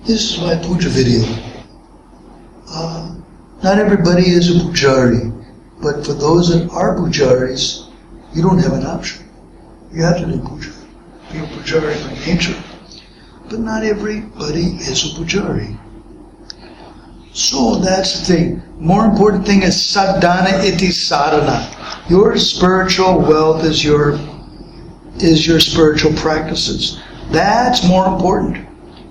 This is my puja video. Not everybody is a pujari, but for those that are pujaris, you don't have an option. You have to do puja. You're a pujari by nature. But not everybody is a pujari. So that's the thing. More important thing is sadhana iti sadhana. Your spiritual wealth is your spiritual practices. That's more important.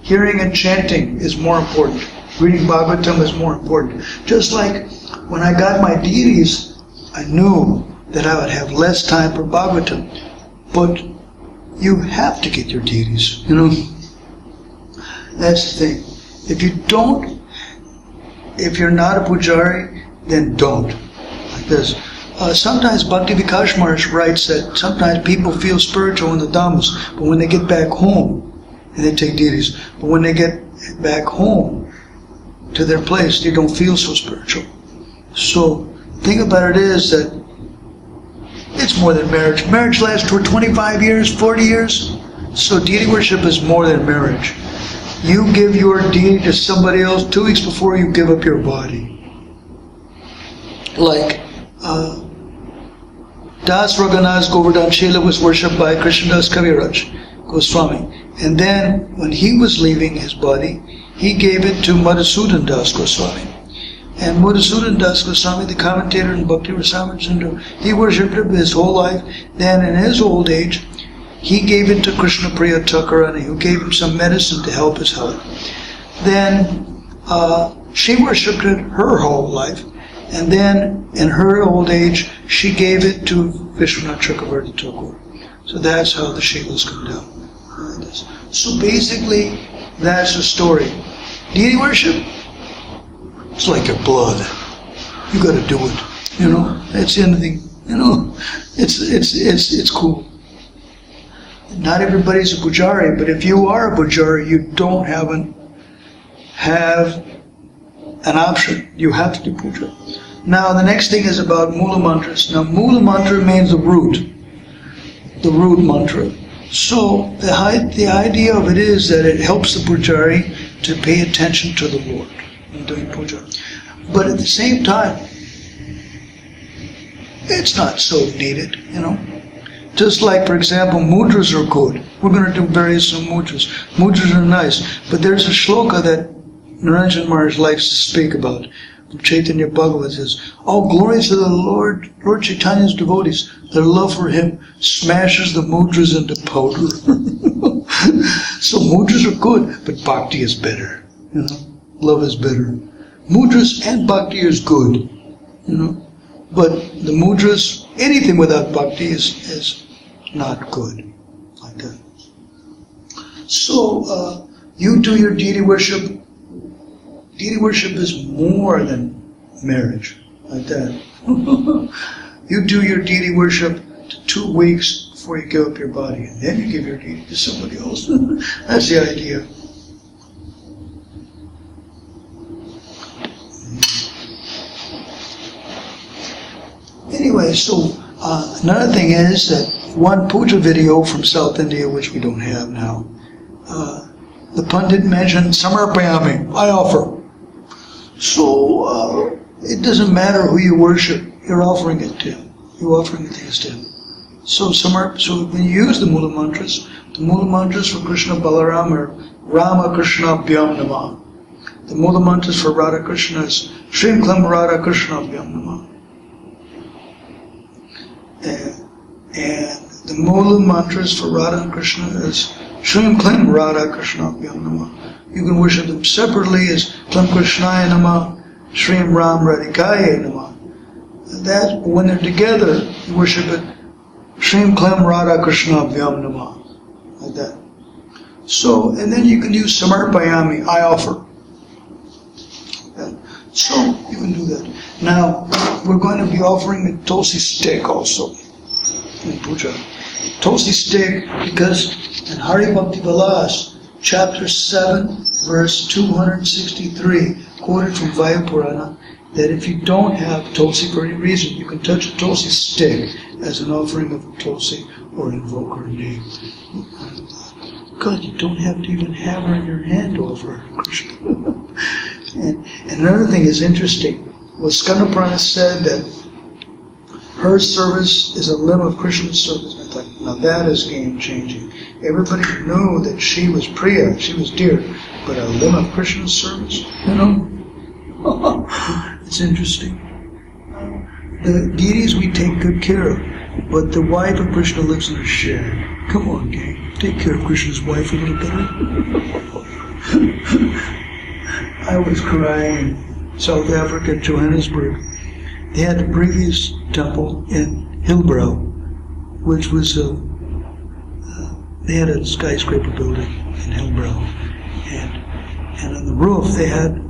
Hearing and chanting is more important. Reading Bhagavatam is more important. Just like when I got my deities, I knew that I would have less time for Bhagavatam. But you have to get your deities, That's the thing. If you're not a pujari, then don't. Like this. Sometimes Bhakti Vikas Maharaj writes that sometimes people feel spiritual in the dhammas, but when they get back home, and they take deities, but when they get back home to their place, they don't feel so spiritual. So, the thing about it is that it's more than marriage. Marriage lasts for 25 years, 40 years. So deity worship is more than marriage. You give your deity to somebody else 2 weeks before you give up your body. Like, Das Raghunatha's Govardhana Sila was worshipped by Krishnadas Kaviraj, Gosvami. And then, when he was leaving his body, he gave it to Madhusudan Das Goswami. And Madhusudan Das Goswami, the commentator in Bhakti Visrambha Madhava, he worshipped it his whole life. Then, in his old age, he gave it to Krishna Priya Thakur, who gave him some medicine to help his health. Then, she worshipped it her whole life. And then, in her old age, she gave it to Visvantha Cakravati Thakur. So that's how the Shilas come down. So basically, that's the story. Deity worship, it's like your blood. You got to do it. It's anything. It's cool. Not everybody's a pujari, but if you are a pujari, you don't have an option. You have to do puja. Now the next thing is about mula mantras. Now mula mantra means the root mantra. So the idea of it is that it helps the pujari to pay attention to the Lord in doing puja. But at the same time, it's not so needed, Just like, for example, mudras are good. We're going to do various mudras. Mudras are nice. But there's a shloka that Naranjan Maharaj likes to speak about. From Chaitanya Bhagavat says, all glory to the Lord Chaitanya's devotees. Their love for him smashes the mudras into powder. So mudras are good, but bhakti is better. Love is better. Mudras and bhakti is good. But the mudras, anything without bhakti is not good. Like that. So you do your deity worship. Deity worship is more than marriage, like that. You do your deity worship 2 weeks before you give up your body, and then you give your deity to somebody else. That's the idea. Anyway, so another thing is that one puja video from South India, which we don't have now, the Pandit mentioned Samarpayami, I offer. So it doesn't matter who you worship, you're offering it to him. You're offering it to him. So when you use the mula mantras for Krishna Balarama are Rama Krishna Bhyam The mula mantras for Radha Krishna is Shrim Klam Radha Krishna Bhyam And the mula mantras for Radha and Krishna is Shrim Klam Radha Krishna Bhyam You can worship them separately as Klam Krishnaya Namah, Shrim Ram Radhikaya Namah. That, when they're together, you worship it Shrim Klam Radha Krishna Bhyam Namah. Like that. So, and then you can use Samarpayami, I offer. So, you can do that. Now, we're going to be offering a Tulsi stick also in puja. Tulsi stick, because in Hari Bhakti Vilas, Chapter 7, verse 263, quoted from Vaya Purana, that if you don't have Tulsi for any reason, you can touch a Tulsi stick as an offering of Tulsi or invoke her name. God, you don't have to even have her in your hand to offer her to Krishna. and another thing is interesting. Well, Skandaprana said that her service is a limb of Krishna's service. I thought, now that is game-changing. Everybody knew that she was Priya, she was dear, but a limb of Krishna's service, it's interesting. The deities we take good care of, but the wife of Krishna lives in a shed. Come on, gang, take care of Krishna's wife a little better. I was crying in South Africa, Johannesburg. They had the previous temple in Hillbrow, which was they had a skyscraper building in Hillbrow, and on the roof they had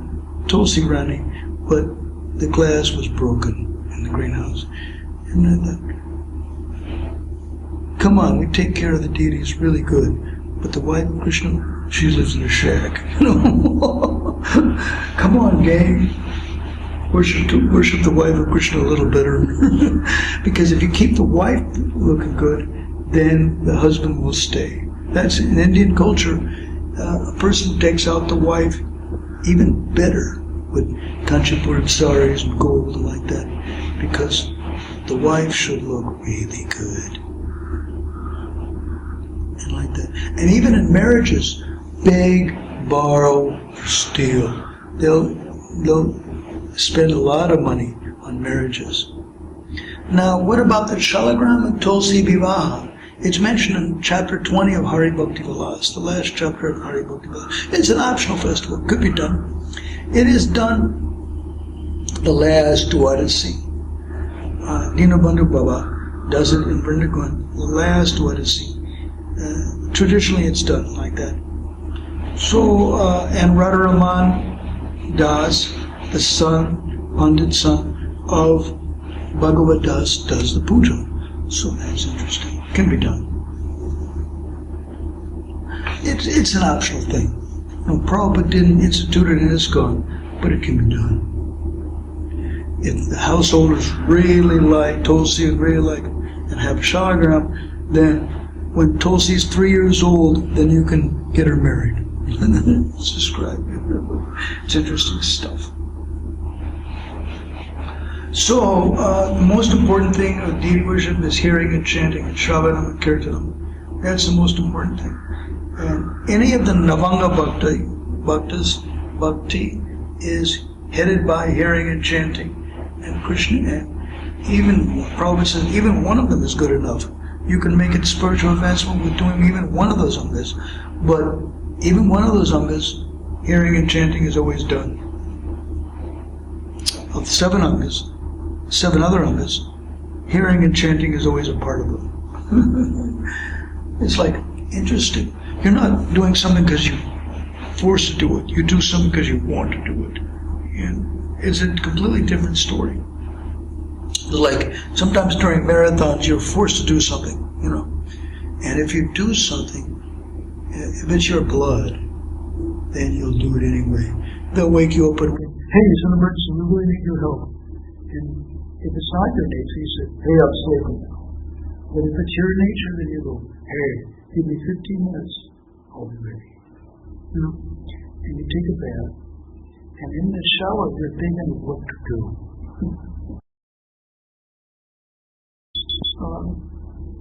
Tulsi Rani, but the glass was broken in the greenhouse. And I thought, come on, we take care of the deities really good, but the wife of Krishna, she lives in a shack. Come on, gang. Worship the wife of Krishna a little better. Because if you keep the wife looking good, then the husband will stay. That's in Indian culture. A person takes out the wife even better with Kanchipuram saris and gold and like that, because the wife should look really good. And like that. And even in marriages, beg, borrow, steal. They'll spend a lot of money on marriages. Now, what about the Shalagram and Tulsi Vivaha? It's mentioned in chapter 20 of Hari Bhakti Vilas, the last chapter of Hari Bhakti Vilas. It's an optional festival, could be done. It is done the last Dwadasi. Dinabandhu Baba does it in Vrindavan, the last Dwadasi. Traditionally it's done like that. So, and Radharaman Das, the son, Pandit son of Bhagavad Das, does the puja. So that's interesting. Can be done. It's an optional thing. No, Prabhupada didn't institute it in ISKCON, but it can be done. If the householders really like Tulsi and really like it, and have a shalagram, then when Tulsi is 3 years old, then you can get her married. It's described. It's interesting stuff. So, the most important thing of deity worship is hearing and chanting and Shravanam and Kirtanam. That's the most important thing. And any of the Navanga Bhakti is headed by hearing and chanting. And Krishna, and even Prabhupada says, even one of them is good enough. You can make it spiritual advancement with doing even one of those angas. But even one of those angas, hearing and chanting is always done. Of 7 angas, 7 other angas, hearing and chanting is always a part of them. It's like, interesting. You're not doing something because you're forced to do it. You do something because you want to do it. And it's a completely different story. Like, sometimes during marathons, you're forced to do something, And if you do something, if it's your blood, then you'll do it anyway. They'll wake you up and, hey, it's an emergency, we really need your help. And if it's not your nature, you say, hey, I'm sleeping now. But if it's your nature, then you go, hey, give me 15 minutes, I'll be ready. And you take a bath, and in the shower, you're thinking of what to do.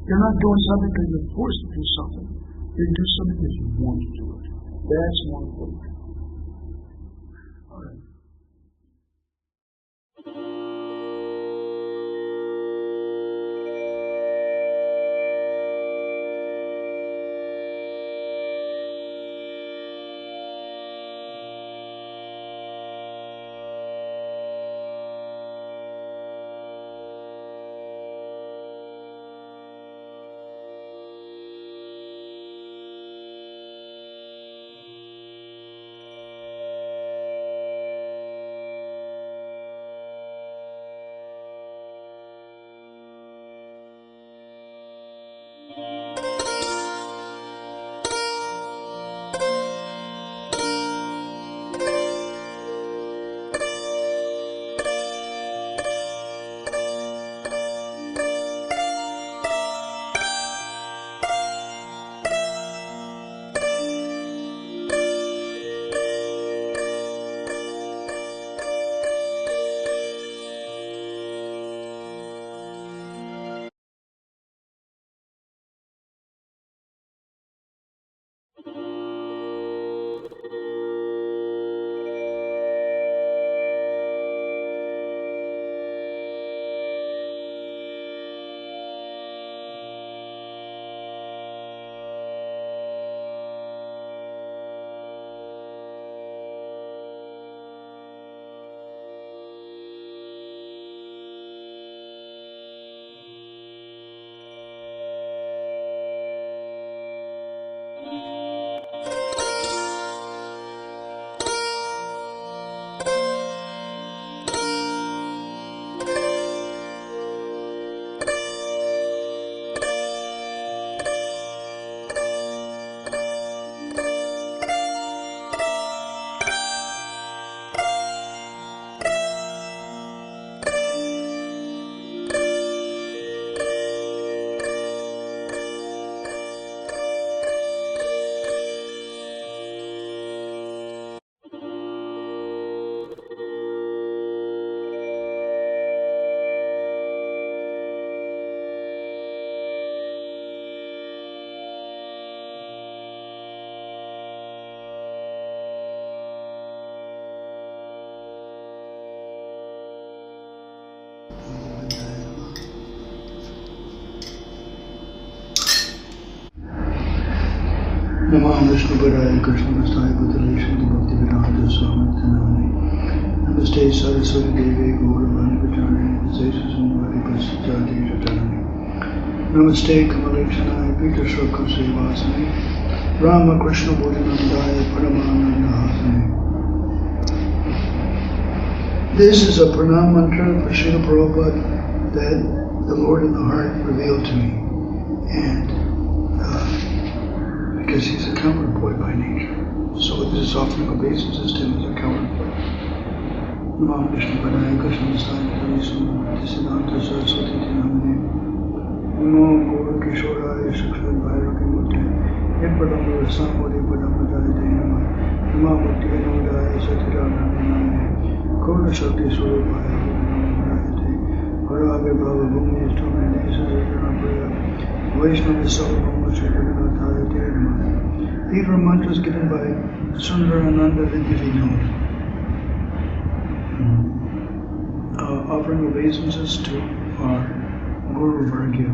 You're not doing something because you're forced to do something. You do something because you want to do it. That's more important. All right. Namo Vishnu Padaya Krishna Mastaya Bhutale Shanti Bhakti Visrambha Swami Cintamani. Namaste Saraswati Devi Govardhana Sila Cintamani Prasthati Jatanani. Namaste Kamalekshana Pita Shokha Sevasani. Rama Krishna Bodhinandaya Paramananda Hasani. This is a pranam mantra for Srila Prabhupada that the Lord in the heart revealed to me. And because he's a counterpoet by nature. So this is offering obeisance to him as a counterpoet. Namo Vishnu Padaya Krishna Mastaya Visrambha Saraswati Namane. Namo Guru Kishoraya Shakshar Bhairaki Murti. Padamura Samvadi Padamudaya Dhanama. Namo Bhakti Visrambha Satirana. Kona Shakti Surabhaya Bhakti Haraga Bhava Bhumi Istamani Sajana Praya Vaishnava Salavama Shri Raghunatha. These were mantras given by Sundarananda Vidyavino, offering obeisances to our Guru Vargya.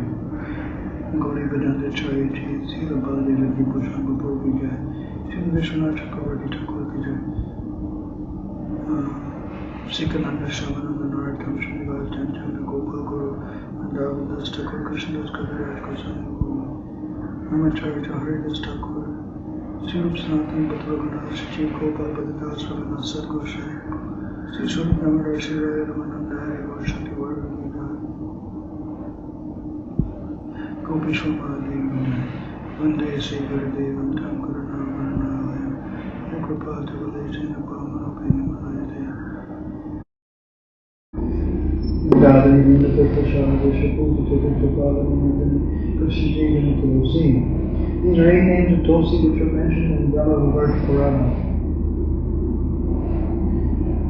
Gauri Vedanta Charity, Sila Bali Rati Pushamba Purvija, Srila Visvantha Cakravati Thakur Vijay. Sikananda Shamananda Narottam Srinivas Chanchanda Gopal Guru Mandavandas Thakur Krishnadas Kaviraj Gosvami Guru Ramacharita Haridas Thakur Sri Rupa Sanatana Bhatta Raghunatha Sri Gopal Bhadadas Raghunatha Sadguru Sri Sri Sri Damodar Sri Raya Ramananda Hari Varshanti Vargamida Gopishwama Devina Vande Sri Gurudevam Tam Karuna Varnavayam Kripa Tivalajina Pamana Payamahayate Gadani the Prashana Vishaputi to the Prabhavan Krishna Devi Tulsi. These are 8 names of Tulsi which are mentioned in Brahma Vivarta Purana.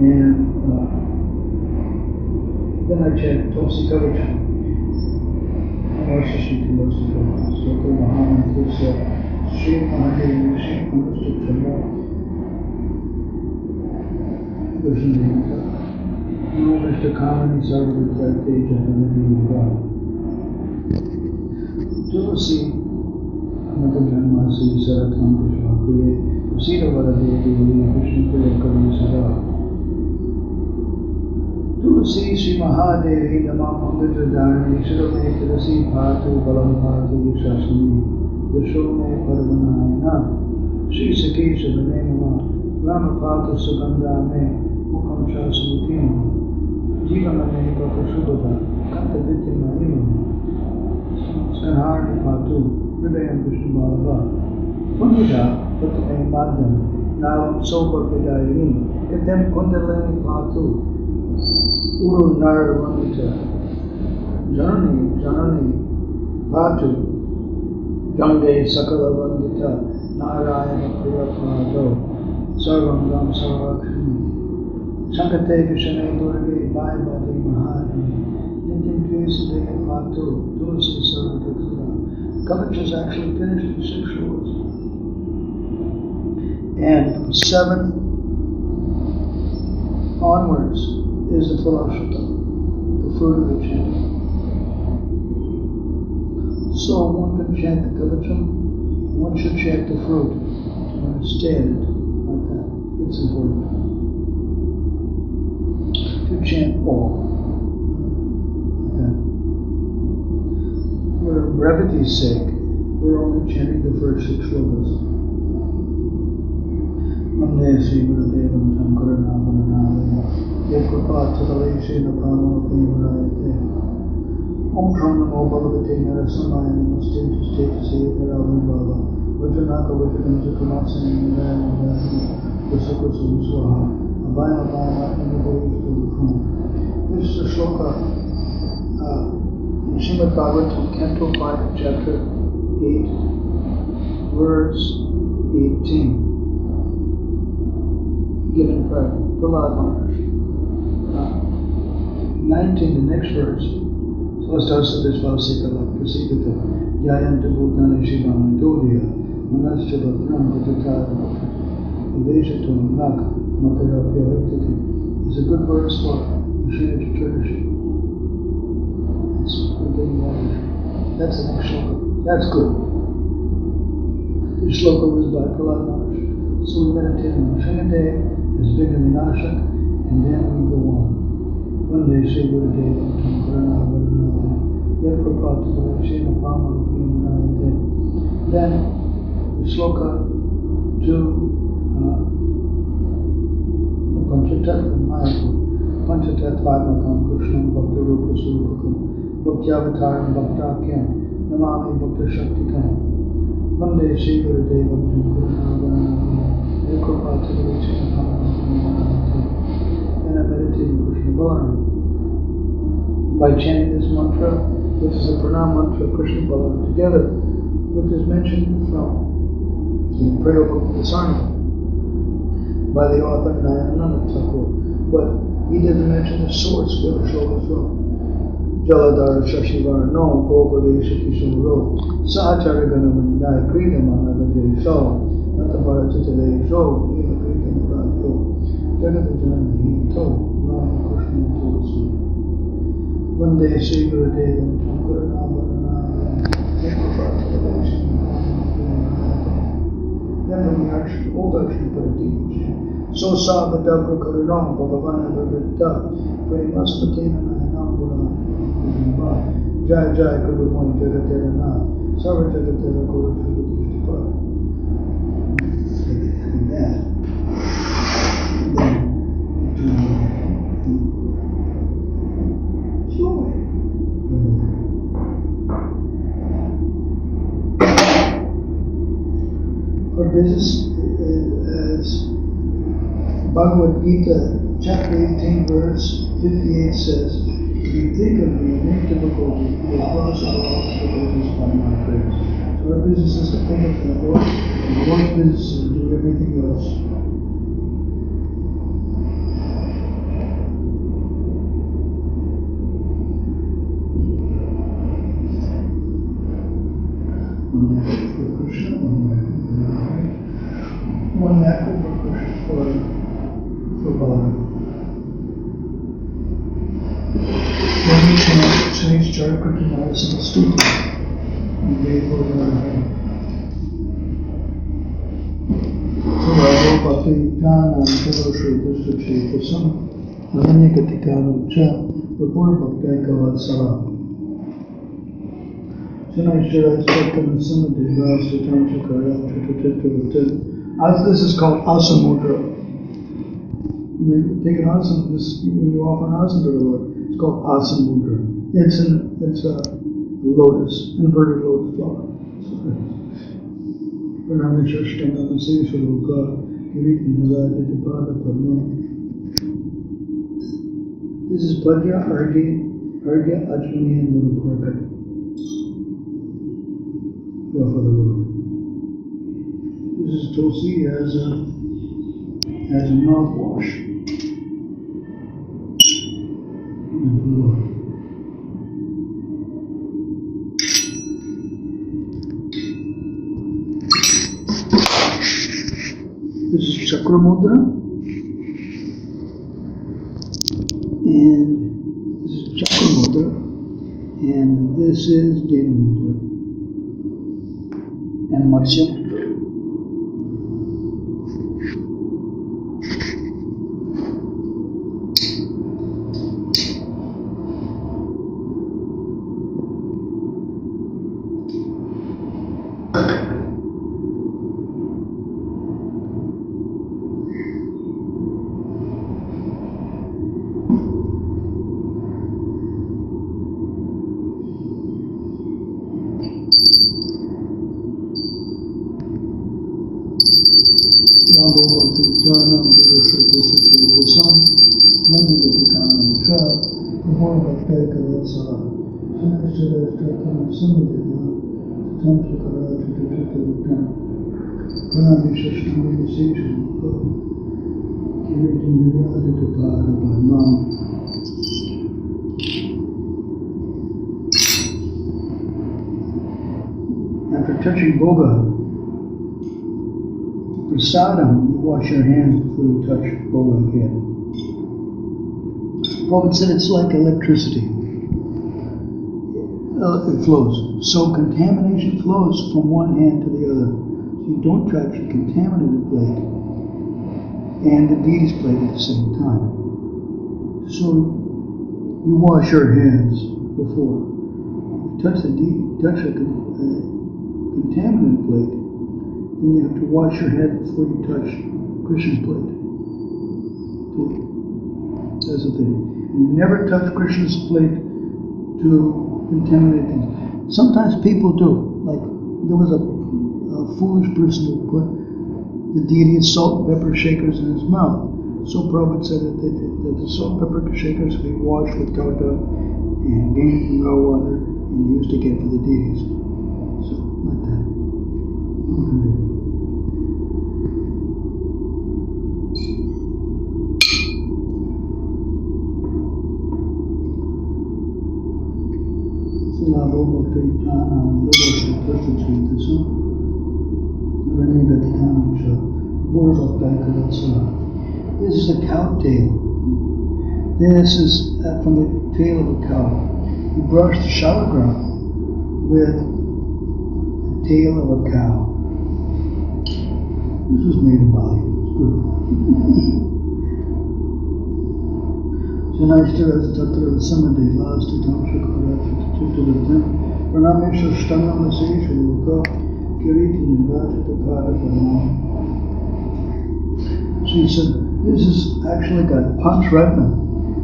And then I chant Tulsi Kavacham. Namaste Shri Tulsi Kavacham. Sloka Mahamantrasya Sri Mahadevi Shri Anustakshama Krishna Devi. Namo Vishnu Kamani Sarvadhyate Jahanami Yoga. Tulsi Amata Janmasi Saratham Krishna Priye Sita Varadevi Krishna Priya Kali Sada. Tulsi Sri Mahadevi Namam Angajadharani Shirame Tulsi Bhatu Balam Bhatu Shasani Dashome Parvanayana Shri Sakesha Vane Nama Rama Pata Sugandha Me Mukam Shasamukim Jivana Me Pakashubhata Kanta Vitya Mahimama Sanharni Patu Hridayam Krishna Balarama Puja Patame Madhyam Navam Sopa Vidayini Katem Kundalini Patu Uru Narvanita Janani Patu Jange Sakala Vandita Narayana Priya Pado Sarvam Ram Sarvakshmi Sankate Vishane Durge Bhayavadi Mahani Nityam Kriyasadaya Patu Tulsi Sarvadakara. Kavach is actually finished in 6 shlokas. And from 7 onwards is the Phalashruta, the fruit of the chanting. So one can chant the Kavacham, one should chant the fruit when it's chanted like that. It's important to chant all like that. For brevity's sake, we're only chanting the first 6 shlokas. Vande Sri Gurudevam Tam Karuna Varnavaya Yekrupa Tataleshena Pamana Payamurayate Om Tram Namo Bhagavate Narasimhaya Namaste Jastete Paravam Bhava Vajranaka Vajranja Kamasani Nirayana Nirayana Vasakasa Swaha Abhaya Abhaya Namaste Viprum. This is a shloka in Srimad Bhagavatam, Canto 5, Chapter 8, Verse 18, given by Prahlad Maharaj. 19, the next verse. Swasthasa Visvasikala Prasidata Jayanta Bhutana Shivana Dodya Manascha Bhatram Bhatatara Aveshatum Nak Matarapya Vittati. It's a good verse for Srila Chaturdashi. That's the next shloka. That's good. The sloka was by Prahlad Maharaj. So we meditate on Shanade as Vigna Vinashak, and then we go on. One day, Sri Guru Deva, Karana, Varana, Yakrapata, Shena Pama, then the sloka to Panchatattva Mayapur, Panchatattva-atmakam, Krishnam, Bhakti Rupa Surupakam, Bhakti Avataram, Bhaktakyam, Namami Bhakti Shaktikam. One day, Sri Guru Deva, Yakrapata, Shena Pama, and I meditated on Krsna Balarama. By chanting this mantra, which is a pranam mantra, Krsna Balarama together, which is mentioned from the prayer book of Visrambha by the author Raghunatha Thakur. But he didn't mention the source where the shloka is from. Jaladhara Shashivara no Gopavesha Kishoro Sahachara Ganavandai Krita Manavajay So Natabara Titale So Eva Krita Murajo Jagadajana To Rama Krishna Tulasi. One day Sri Guru Deva Thakurana Varana Yakrapata then from the old Akshay Paradij. So Sabadabra Karanam Bhagavana Vavita Premasmatena Nayanam Buddha Jai Jai Kribhamoy Jagatera Nath Sarva Jagatera Guru Shubhadishtipa. And then slowly. Our business as Bhagavad Gita, chapter 18, verse 58 says, if you think of me in any difficulty, you will cross all difficulties by my grace. So our business is to think of the Lord, and the Lord's business is to do everything else. One apple for Krishna for Balaram. Then we chant Sri Charakriti Stuti and gave for Balaram. Surado Bhakti Ganam Chadoshu Dustachi Kusam Nanyakatikanam Cha Rapur Bhakti Govardhana Sila. As this is called asana mudra. When you take an asana, when you offer an asana to the Lord, it's called asana mudra. It's a lotus, inverted lotus flower. This is Padya, Argya, Ajmani, and Mudapurka. For the Lord. This is Tulsi as a mouthwash. And the Lord. This is Chakra Mudra. And this is Chakra Mudra. And this is Dena Mudra. And Matsya Mudra. Ganam Purusha Dusachi Kusam Nanyakatikanam Cha Rapur Bhakti Govardhana Sila. Samadhya Tantra Karati Tutan Pranami Shashtamani Seshan Kiriti Niradita Bhadman. After touching Boga, Prasadam, you wash your hands before you touch Boga again. Prabhupada said it's like electricity. It flows. So contamination flows from one hand to the other. you don't touch the contaminated plate and the deity's plate at the same time. So you wash your hands before. If you touch a contaminated plate, then you have to wash your head before you touch Krishna's plate. That's the thing. And you never touch Krishna's plate to contaminate things. Sometimes people do. Like there was a foolish person who put the deity's salt and pepper shakers in his mouth. So Prabhupada said that the salt and pepper shakers be washed with kavata and gained in raw water and used again for the deities. So, like that. This is a cow tail. This is from the tail of a cow. You brush the shower ground with the tail of a cow. This was made in Bali. It's good. Sanashtaras Tatra Samadevas Titam Shakarat Chitulatam Pranamesha Shtanamase Shuka Kiriti Nirvata Tapada Paranam. She said, this has actually got Panchratna.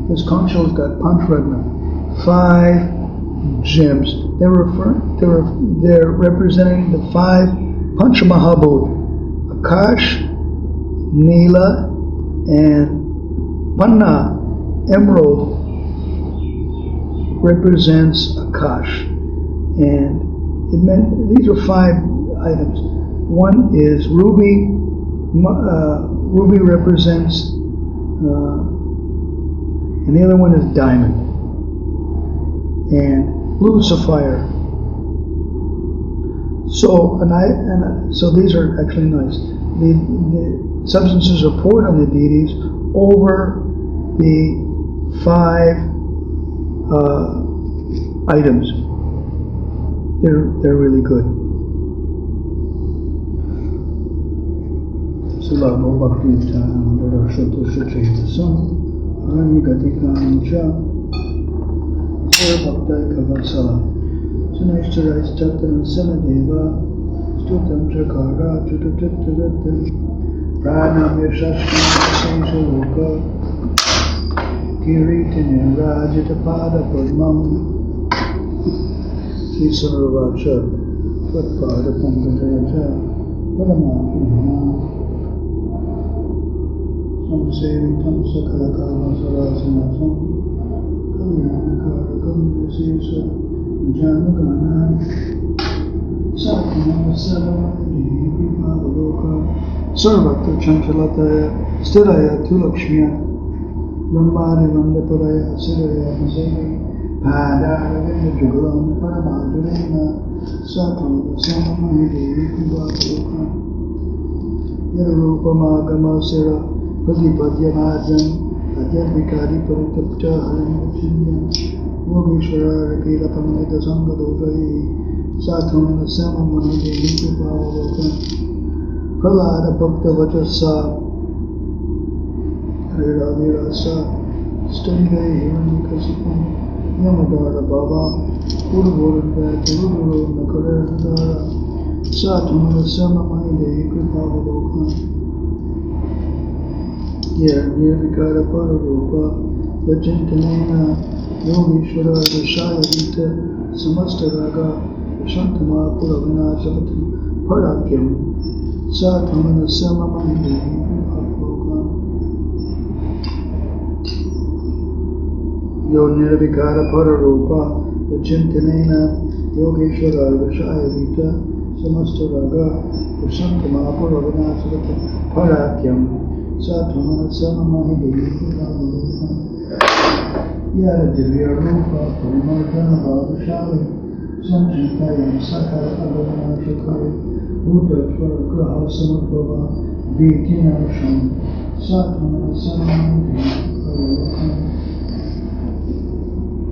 This conch shell's got Panchratna. 5 gems. They're representing the 5 Panchamahabhut. Akash, Nila, and Panna, emerald, represents Akash. And it meant these are 5 items. One is ruby. Ruby represents, and the other one is diamond, and blue sapphire. So, so these are actually nice. The substances are poured on the deities over the 5 items. They're really good. Srila Bhakti Visrambha Madhava Sunashtarais Tattam Samadeva Stutam Chakara Tutututututut Pranamyashashtam Sesaloka Kiritin Rajitapada Padmam Sisaravacha Patpada Pankatayacha Paramapurna Samsevitam Sakalakama Sarasanasam Kalyanakarakam Yasesa Janagana Sakamam Sadamani Vipavaloka Sarvata Chanchalataya Sthiraya Tulakshmiya Brahmari Vandaparaya Siraya Masevi Padaravinda Jugalam Paramadurena Sakamam Samamahidi Vipavaloka Yarupa Magama Sira Padipadya Madhyam Adhyam Vikari Paritapcha Haram Chinyam Yogeshwara Rakila Pamanita Sangadovai Sakamana Samamahidi Vipavaloka Pralada Bhakta Vajasa Radha Rasa Stanga Hiranikasipam Yamadara Baba Uruvuranda Tururu Nakaradara Satamana Samamahide Kripavaloka Nirvikara Pararupa Vajintanena Yogeshwara Rashaya Vita Samastaraga Shantama Puravana Sabatam Parakyam Satamana Samamahide Kripavaloka Yo Nirvikara Pararupa Vajintanena Yogeshwara Rashaya Vita Samastaraga Shantama Puravana Sabatam Parakyam Satamana Samamahide Kripavaloka Yara Divya Rupa Parimardana Bhavashali Sanchitayam Sakara Adavana Shakari Buddha Twaragraha Samabhava Vitinarsham Satamana Samamahide Kripavaloka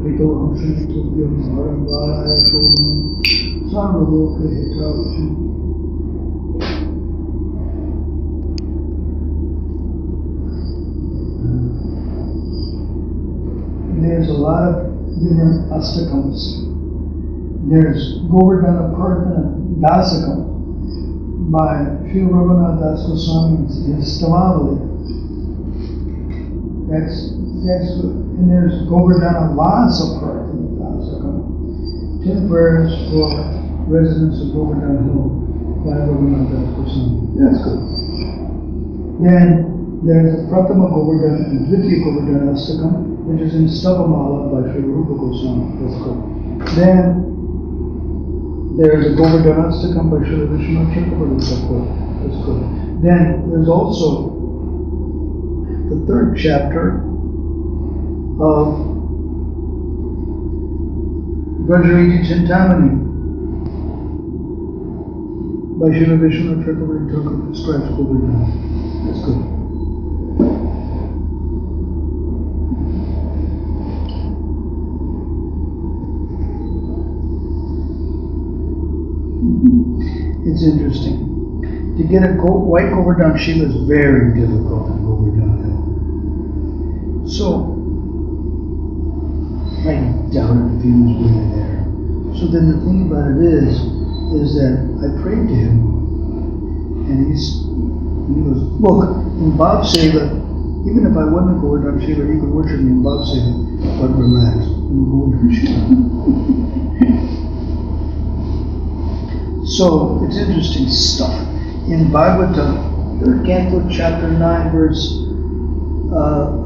Pitoham Shantubhyam Varamvaraya Shobham Sarvaloka Hitavasham There's a lot of different Astakams. There's Govardhana Dasakam by Srila Raghunatha Gosvami in Stava. And there's Govardhana Dasakam, 10 prayers for residents of Govardhana Hill by Raghunatha Gosvami. That's good. Then there's the Pratama Govardhana and Riti Govardhana Astakam, which is in Stava by Srila Rupa Goswami. That's good. Then there's a Govardhana Astakam by Srila Visrambha Madhava Swami. That's good. Then there's also the third chapter of Vraja Cintamani by Srila Visvantha Thakur describes Govardhana. That's good. It's interesting. To get a white Govardhana Sila is very difficult in Govardhana Hill. So, I doubt if he was really there. So then the thing about it is that I prayed to him, and he goes, look, in Bhav Seva, even if I wasn't a Govardhana Sila, you could worship me in Bhav Seva, but relax, I'm a Govardhana Sila. So, it's interesting stuff. In Bhagavatam, 3rd Canto, chapter 9, verse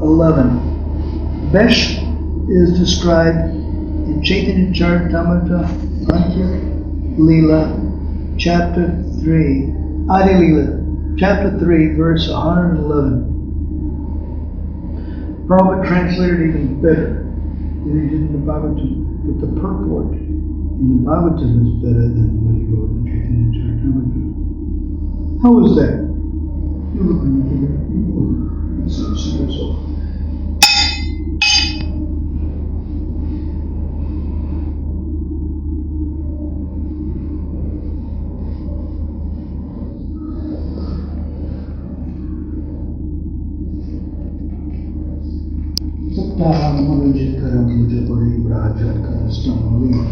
11, Besh is described in Chaitanya Charitamrita, Antya Lila, chapter 3, Adi Lila, chapter 3, verse 111. Prabhupada translated even better than he did in the Bhagavatam, but the purport in the Bhagavatam is better than what he wrote in Chaitanya Charitamrita. How is that? You look at me, it's so simple. Saptaham Manojit Karam Puja Pari Vraja Krsna Balarama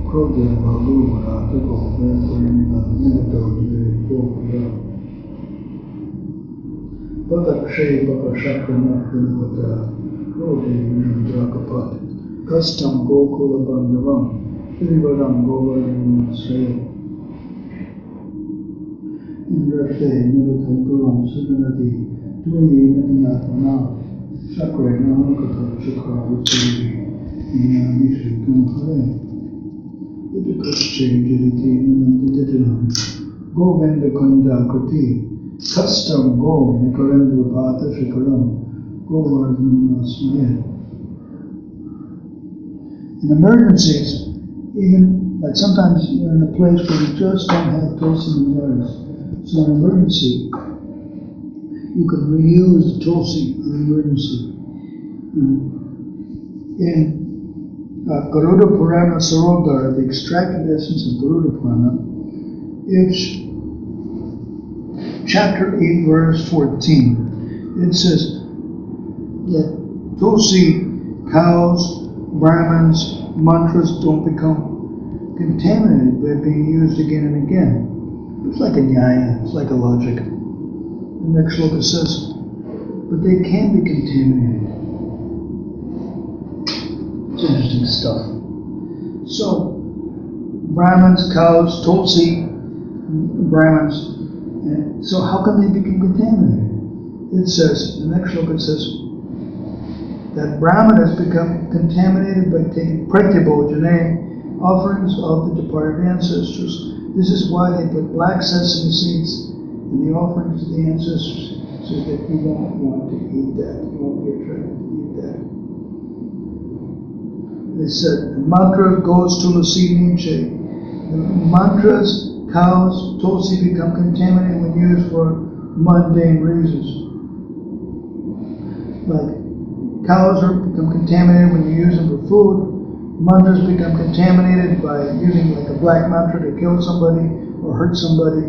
Krodya Balu Marata Govardhana Minato Pokra Patakshay Bakashakana Vinvata Rodi Vindrakapat Kastam Gokula Bandhavam Irivaram Govardhana Sila Indrate Nirutankulam Sudanati Dvayi Natmatana Cakravati Cakravati Nishikam Hare Idakasche Riti Nandidatam Govinda Kunda Krati Kastam Go Nikarendra Bhata Shikaram Govardhana Sila. In emergencies, even like sometimes you're in a place where you just don't have tulsi manjaris. So in an emergency, you can reuse the tulsi in emergency. In Garuda Purana Sarodhara, the extracted essence of Garuda Purana, it's chapter 8, verse 14. It says that tulsi, cows, Brahmins, mantras don't become contaminated by being used again and again. It's like a nyaya, it's like a logic. The next shloka says, but they can be contaminated. It's interesting stuff. So, Brahmins, cows, tulsi, Brahmins, and so how can they become contaminated? It says, the next shloka says, that Brahman has become contaminated by taking pratyabhojane, offerings of the departed ancestors. This is why they put black sesame seeds in the offerings to the ancestors, so that you won't want to eat that. You won't be attracted to eat that. They said, the mantra goes to Tulsi Niche. The mantras, cows, tulsi become contaminated when used for mundane reasons. Like cows become contaminated when you use them for food. Mantras become contaminated by using like a black mantra to kill somebody or hurt somebody.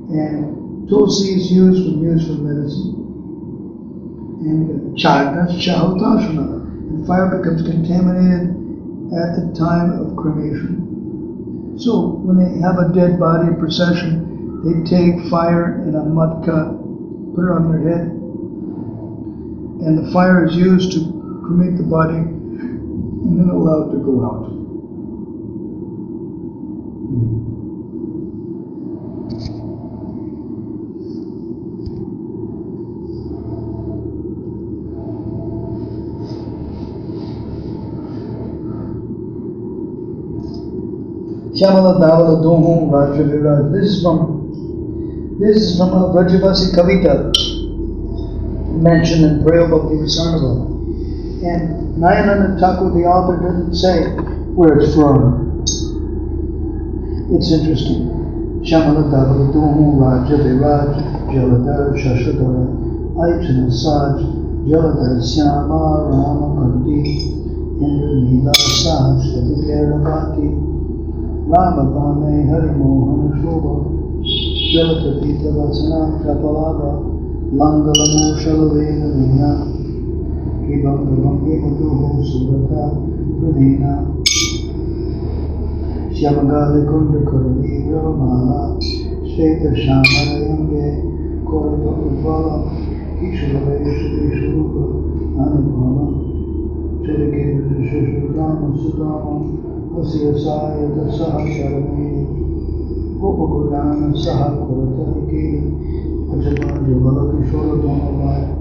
And tulsi is used for medicine. And chardas chahotashana. And fire becomes contaminated at the time of cremation. So when they have a dead body procession, they take fire in a matka, put it on their head, and the fire is used to cremate the body, and then allowed to go out. Shyamala Davala Dohum Raja Viraj. This is from a Vrajavasi Kavita mentioned in Prayo Bhakti Visrambha. And Nayananda Thakur, the author, didn't say where it's from. It's interesting. Shyamala Davala Dohum Raja Viraj Jaladar Shashadara Aichana Saj Jaladar Syama Rama Kandi Indra Nila Saj Kravati Rama Bhame Hari Mohan Shobha Jalata Pita Vasana Krapalava Langalamu Shalavena Vina Kibam Kibatuhu Surata Pradina Shyamagali Kunda Kurani Ramala Sheta Shamarayamge Korito Udvala Ishvara Anubhava Churiketa Shishudama Sudama Asiyasaya Dasaha Sharami Gopagurana Saha Kurataki Ajama Jabala Kishora Donavaya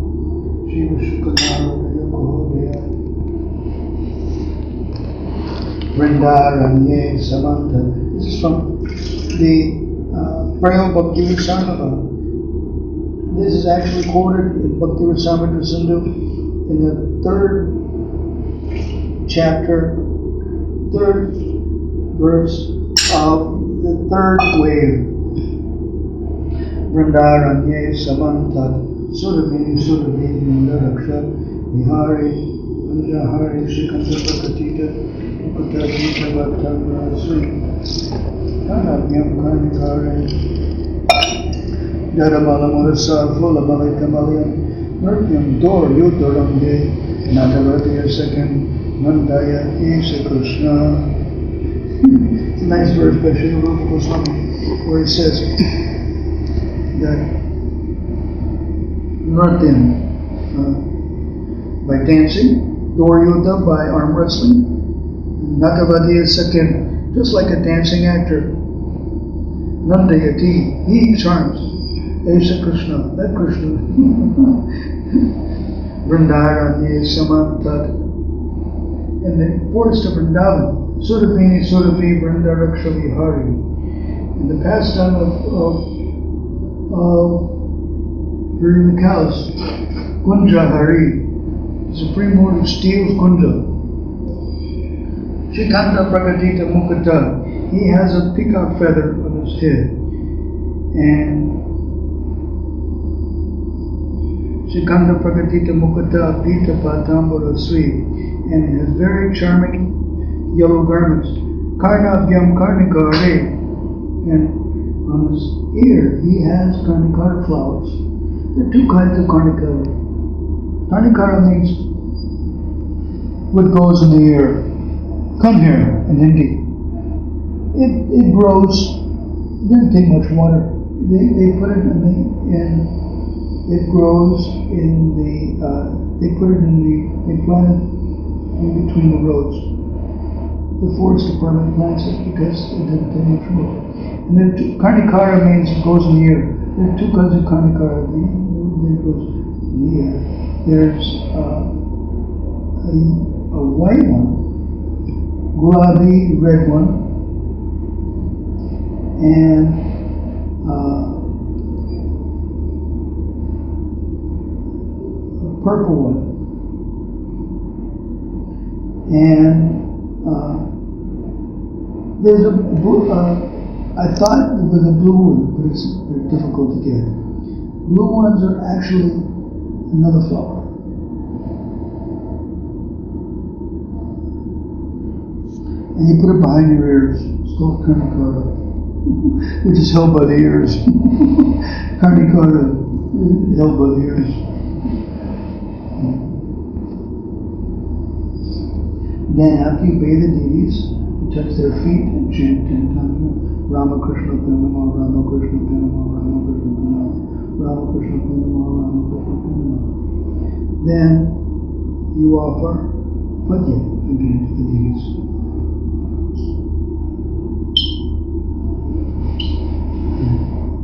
Shiva Shukanara Yakohodaya Vrindaranye Samantha. This is from the Prayo Bhakti Visrambha. This is actually quoted in Bhakti Visrambha Sindhu in the third chapter, third verse of the third wave. Vrindaranye Samantat Surabhini Surabhini Nindaraksha Vihari Anjahari Shikandapakatita Upatajita Bhattavra Sri Kanabhyam Karnikare Darabala Murasa Fula Balikamaliyam Nurtyam Dor Yudoram De Cakravati Astakam Mandaya Esa Krsna. It's a nice verse by Srila Rupa Gosvami, where he says that Nurtyam by dancing, Dor Yuddha by arm wrestling, Cakravati Astakam, just like a dancing actor, Nandayati, he charms, Esa Krishna, that Krishna, Vrindaranye Samantat. In the forest of Vrindavan, Surabhini Surabhi Vrindaraksha Vihari. In the pastime of herding the cows, Gunja Hari, the Supreme Lord who steals Gunja. Shikanda Pragadita Mukata, he has a peacock feather on his head. And Shikanda Pragadita Mukata Pita Patambara Sri. And it has very charming yellow garments. Karnabhyam Karnikare, and on his ear he has Karnikara flowers. There are two kinds of Karnikara. Karnikara means what goes in the ear. Come here in Hindi. It grows, it doesn't take much water. They put it it grows in the, they plant it in between the roads. The forest department plants it because it doesn't take much water. And then Karnikara means it goes in the ear. There are two kinds of Karnikara. It goes in the ear. There's a white one, gulabi, red one, and a purple one. And there's a blue, I thought it was a blue one, but it's very difficult to get. Blue ones are actually another flower. And you put it behind your ears. It's called Karnikara. which is held by the ears. Karnikara, held by the ears. Then after you bathe the deities, you touch their feet and chant 10 times. Rama Krishna Pranama, Rama Krishna Pranama, Rama Krishna Pranama, Rama Krishna Pranama, Rama Krishna Pranama. Then you offer Padya again to the deities.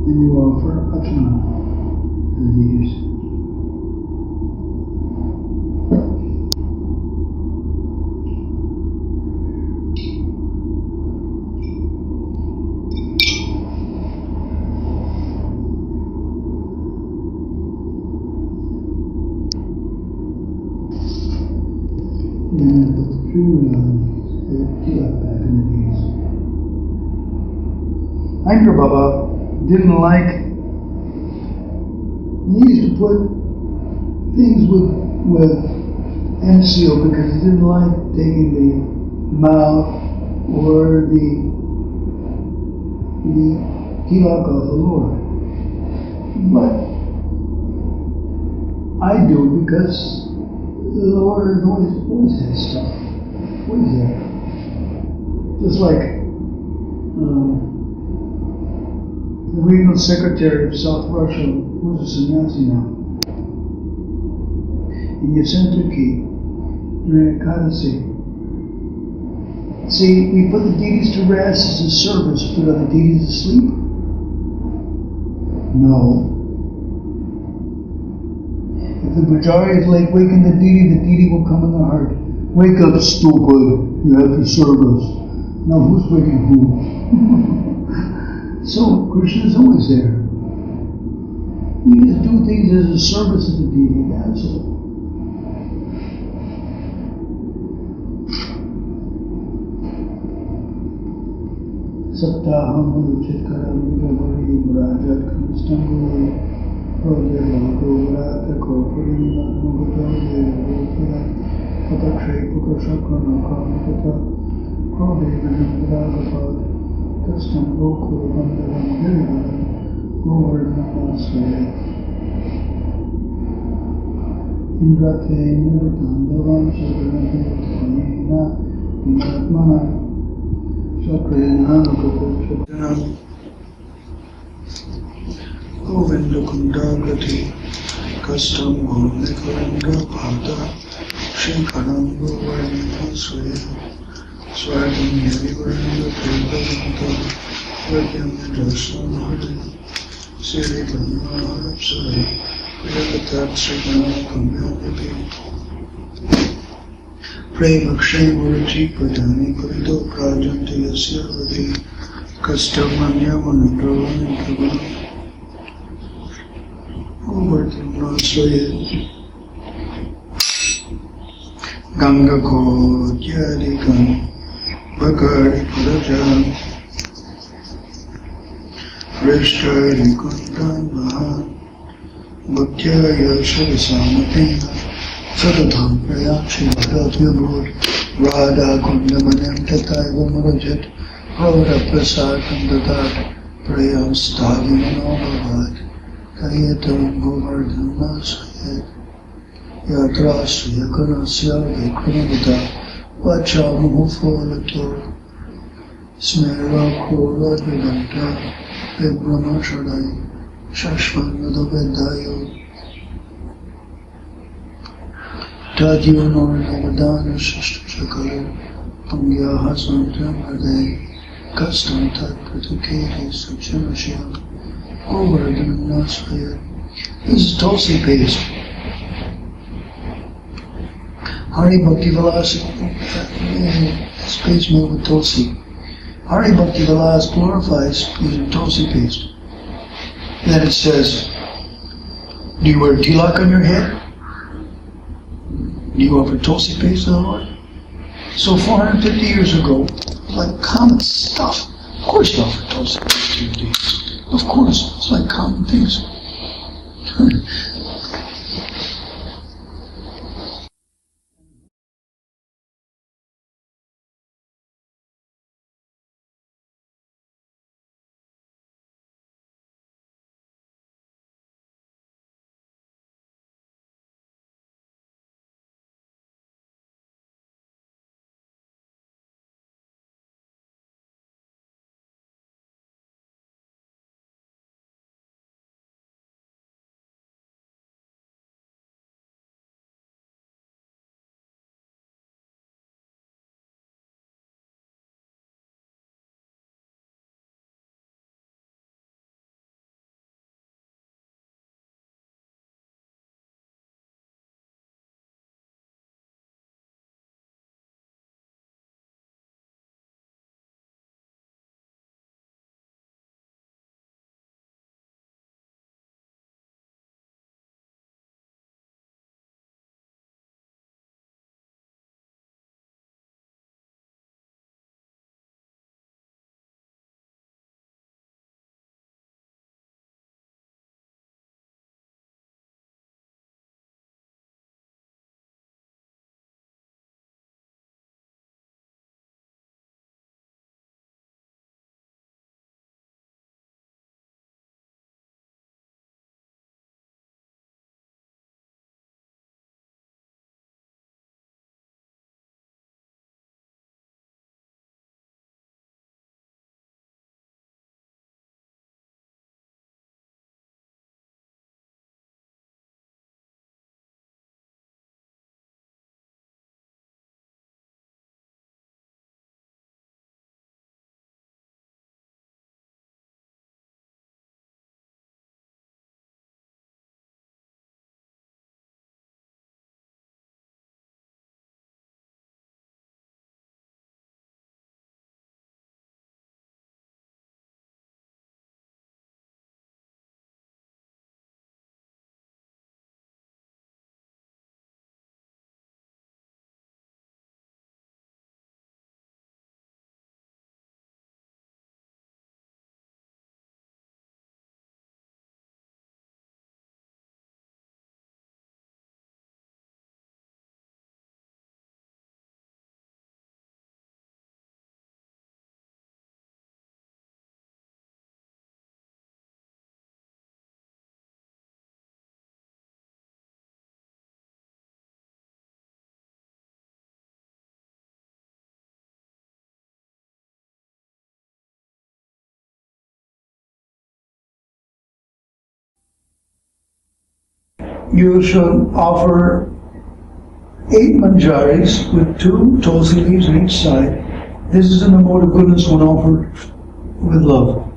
Then you offer Achana to the deities. And the true realities back in the days. Anger Baba didn't like, he used to put things with MCO because he didn't like taking the mouth or the tilak of the Lord. But I do because the Lord always has stuff. Always there. Just like the regional secretary of South Russia, who's a sannyasi now, in Yasentuki, during Ekadasi. See, we put the deities to rest as a service, but are the deities asleep? No. If the Pujari is like waking the deity will come in the heart. Wake up, stupid, you have to serve us. Now who's waking who? So Krishna is always there. We just do things as a service to the deity, that's all. Saptaham Uchitkara Mujabari Vraja Kristanguri Vraja Govardhana Sila Mugata Devotara Patakshay Pukashakrana Kamakata Krode Vinamdragapad Kastam Gokuru Bandaram Girivaram Govardhana Sila Indrate Nirtandavam Shadranate Tvayena Inatmana Shakrena Nukata Govinda Kundagati Kastam Govinda Bhata Shinkaram Govardhana Sila Swadam Yavivaranda Prabhavanta Vadyam Darshan Hari Siri Brahma Harapsari Priyavatat Srigana Kamyanapi Prema Kshema Riti Padani Parido Prajanti Yasya Vadi Kastamanya Manandravani Prabhu Govardhana Sila Ganga Kodhyadikam Bhagari Vraja Rishtari Kundan Mahan Bhaktyaya Shrisamatena Sadatham Prayakshi Bhadatyabhur Radha Kundamanam Tataiva Marajat Rauda Prasakam Dadat Prayam Stavimanovavat Kayatam Govardhana Sayat Yatrasya Kanasya Vikramata Vachamufolato Smera Kora Vidanta Vibrama Shadai Shashvanada Vedayo Tadyo Navadana Shashtakala Pangyaha Santam Hade Kastam Tat Pratikiri Suchanashya Govardhana Swaya. This is Tulsi paste. Hari Bhakti Vilas is paste made with Tulsi. Hari Bhakti Vilas glorifies using Tulsi paste. Then it says, do you wear tilak on your head? Do you offer Tulsi paste to the Lord? So 450 years ago, like common stuff. Of course you offer Tulsi paste to your deities. Of course, it's like common things. you should offer 8 manjaris with 2 tulsi leaves on each side. This is in the mode of goodness when offered with love.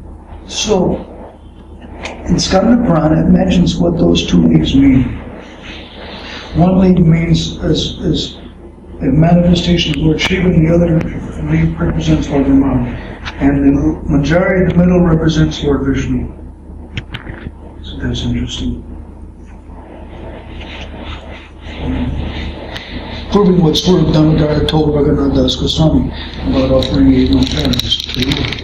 So, in Skanda Purana, it mentions what those 2 leaves mean. One leaf means as a manifestation of Lord Shiva, and the other leaf represents Lord Brahma. And the manjari in the middle represents Lord Vishnu. So that's interesting. Proving what Swarup Damodara told Raghunatha Das Gosvami about offering 8 manjaris to the Lord.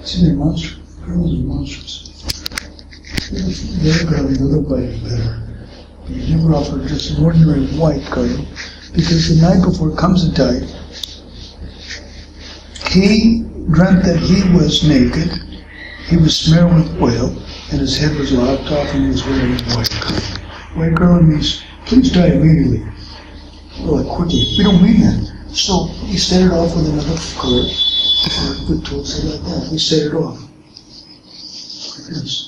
See, they're monstrous. Girls are monstrous. The other girl, the other white is better. But you never offer just an ordinary white girl, because the night before Kamsa died, he dreamt that he was naked, he was smeared with oil, and his head was lopped off, and he was wearing a white girl. White girl means, please die immediately. Well, quickly. We don't mean that. So he set it off with another color. Good tools like that. We set it off. Like this.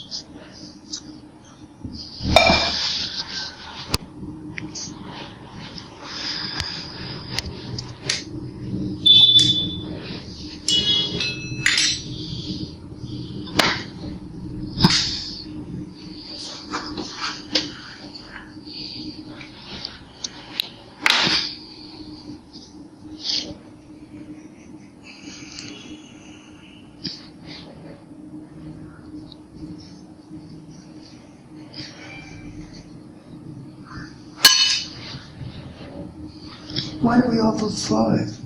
Why do we offer 5?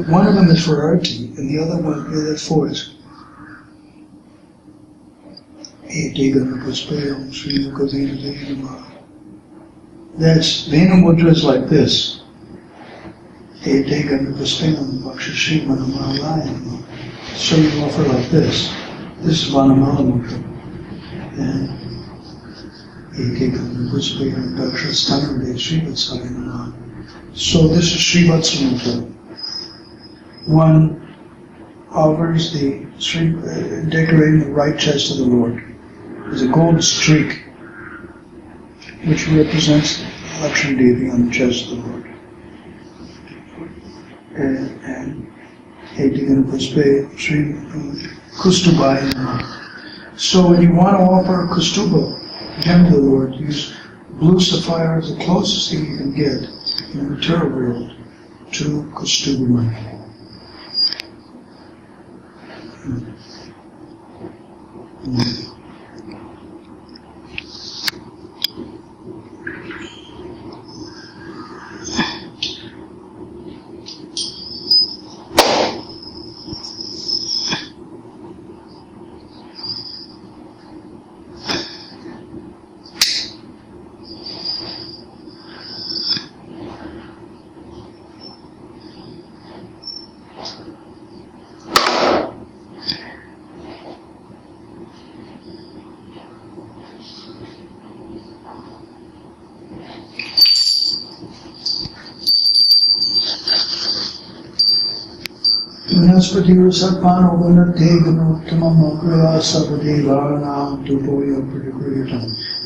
One of them is for Arti, and the other one, the other 4 is That's Vena Mudra is like this. So you offer like this. This is Vanamala Mudra. And so this is Srivatsa Mudra. One offers the decorating the right chest of the Lord. There's a gold streak which represents Lakshmi Devi on the chest of the Lord. And so when you want to offer Kustuba, gem to the Lord, use blue sapphire as the closest thing you can get in the material world to Kustuba money.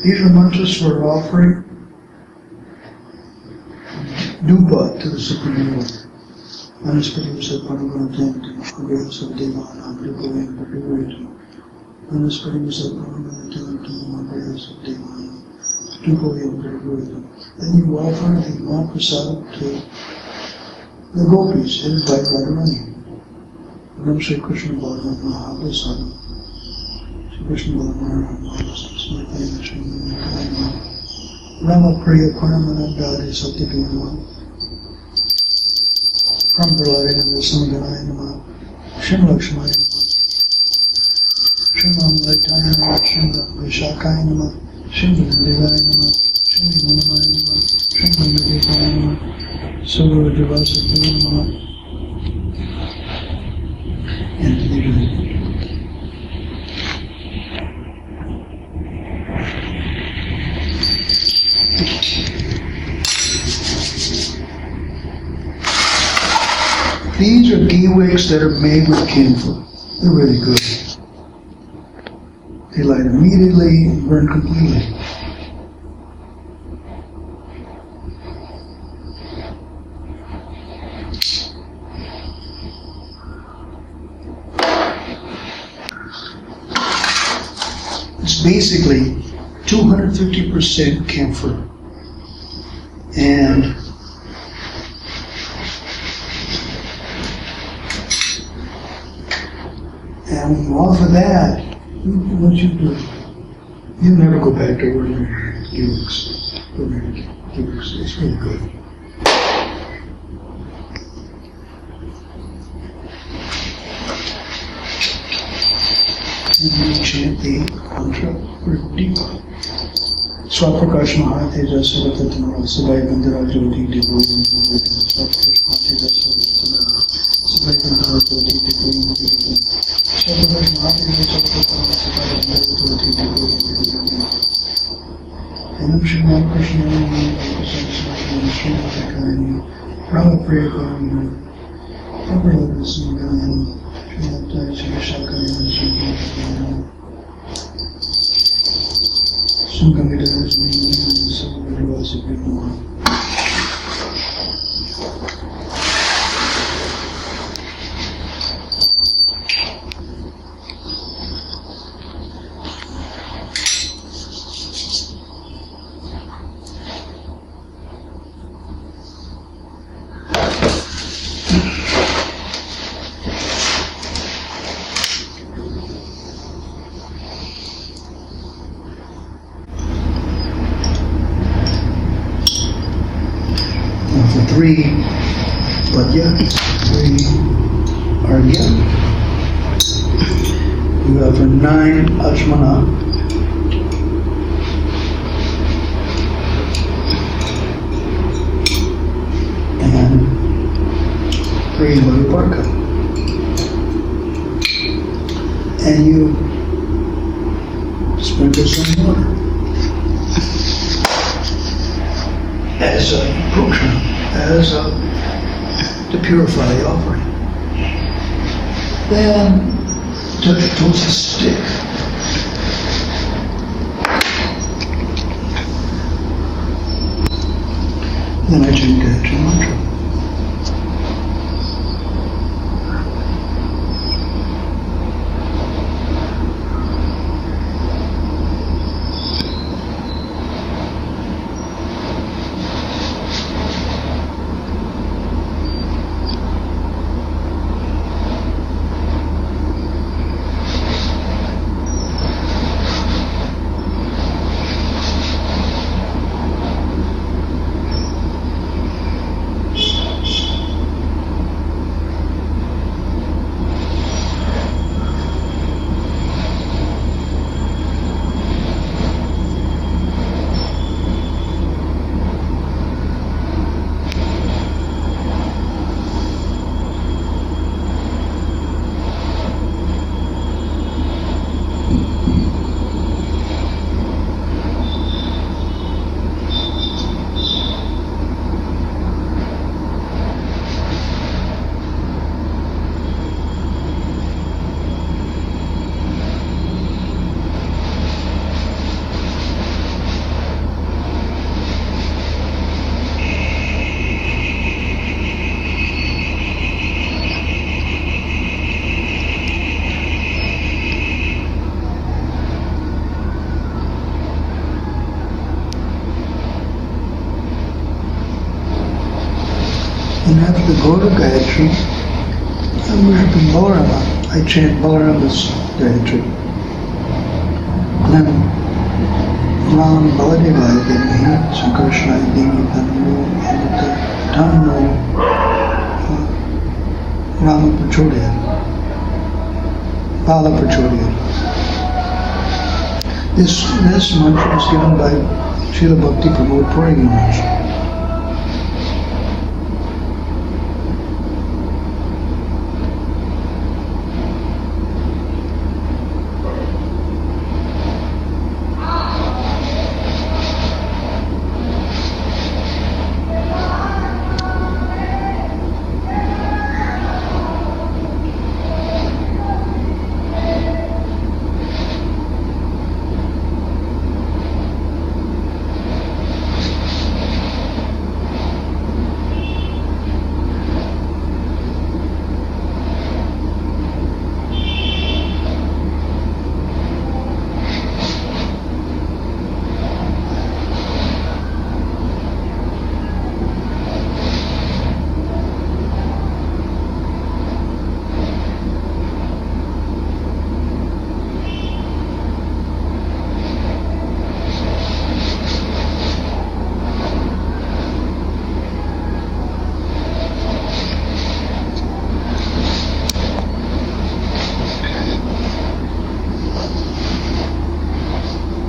These are mantras for offering dupa to the Supreme Lord. Then you offer the Mahaprasad to the gopis, headed by Radharani. Ram Shri Krsna Balarama Shri Krishna Balarama Shri Rama Priya Paramanandari Satyakaya Nama Prambalarina Samganaya Nama Shim Lakshmaya Nama Shimam Laitaya Nama Shimam Vishakaya Nama Shimam Devaya Nama Shimam Manamaya Nama Shimam Devaya Nama Suguru Javasakaya Nama and Devaya. These are ghee wicks that are made with camphor. They're really good. They light immediately and burn completely. It's basically 250% camphor. And when you offer that, what you do, you never go back to ordinary gimmicks. It's really good. And you chant the mantra riti. Swaprakash Mahateja Savatatana Sabai Bandara Jyoti Devo Swaprakash Mahateja Savatatana Sabai Bandara Jyoti Devo Swaprakash Mahateja Savatatana Sabai Bandara Jyoti Devo Enam Shriman Krishna Krishna Srimadakani Rama Priya Karana Prabhupada Sangayana Srimadaya Shivashakayana Srimadakani Three Madhya, three Argya. You have 9 Achmana, and 3 Varuparka. And you sprinkle some water as a prokshana. To purify the offering. Then touch it towards the stick. Then I chant Gayatri Mantra. And after the go to Gayatri, I'm worshiping Balarama. I chant Balarama's Gayatri. And then Ram Baladevaya Demi, Sri Krishna Demi Tanno Rama Prachodya, Bala Prachodya. This mantra was given by Srila Bhakti Pramod Puri Maharaj.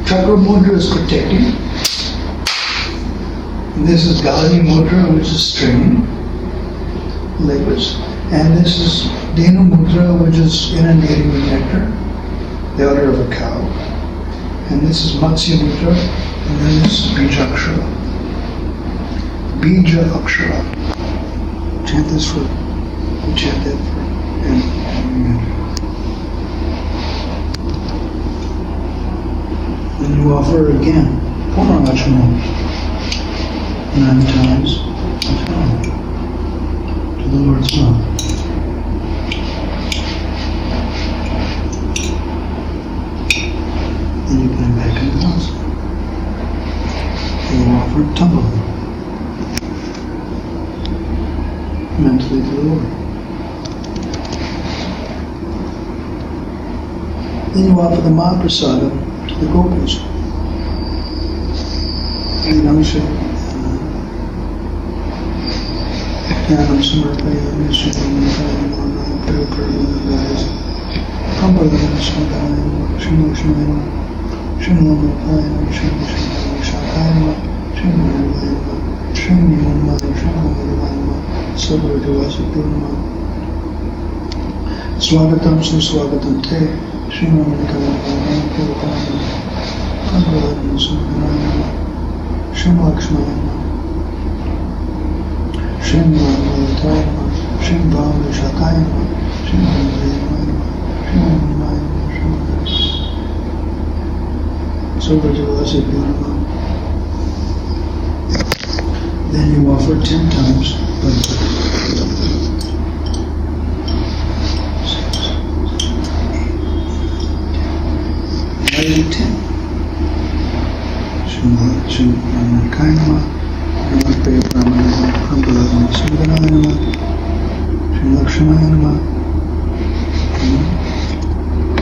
Chakra mudra is protecting. This is Gali mudra, which is straining liquids. And this is Denu mudra, which is inundating with nectar, the udder of a cow. And this is Matsya mudra, and then this is Bija Akshara. Bija Akshara. Chant this for, we chant that for, and then you offer again, Purnarachana, 9 times to the Lord's mouth. Then you put it back in the house. And you offer Tapa mentally to the Lord. Then you offer the Mahaprasada to the gopis. Jnanam samarpayami srimam mama parikarmanagayasa Prabhadana Smadhanayam Shrimokshmayam Shrimamapayam Shrimashakayam Shrimamayam Shrimamayam Shrimamayam Sabhajavasa Purnama Swagatam Suswagatam Te Shrimamanikayam Purupayam Prabhadana Smadhanayam Shrimlakshmayam Shrim Raghunatha, Shrim Vishakaya, Shrim Then you offer 10 times. 10. Shrim Raghunatha. Namaste Brahmanama, Prabhadana Sila, Shri Lakshamanama,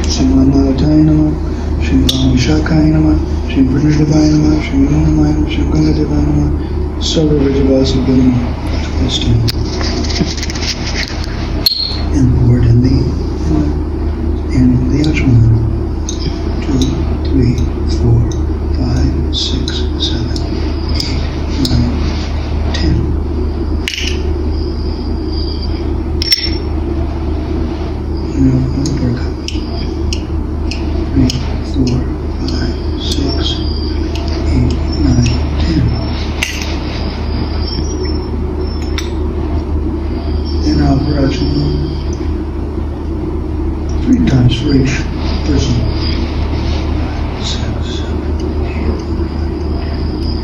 Shri Mandalatayana, Shri Vishakayana, Shri Vrajavayana, Shri Munamayana, Shri Gangadevayana, Sarva Vrajavasa Gyanama, this time. And the word in the Ajman. 2, 3, 4, 5, 6, 7, 8, 9, 10. Now uppercut. 3, 4, 5, 6, 8, 9, 10. Then I'll brush 3 times for each person. 6, 7, 8,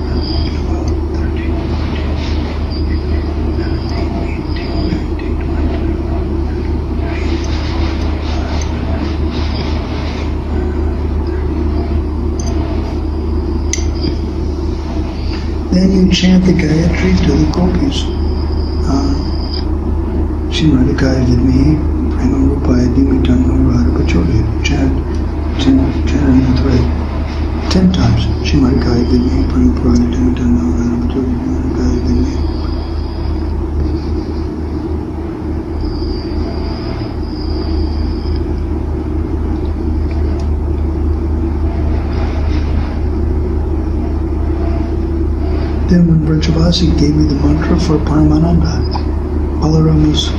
9, 12, 13, 14, 17, 18, 19, 20, 21, 22, 23. Then you chant the Gayatri to the gopis. Shimadakaya Vidmi, Prema Rupaya Dimitam Radha Pachori. Chant in the thread 10 times. Shimadakaya Vidme Prabhupada Dimitanam Jogaya Vidme. Then when Vrajavasi gave me the mantra for Paramananda, Balarama's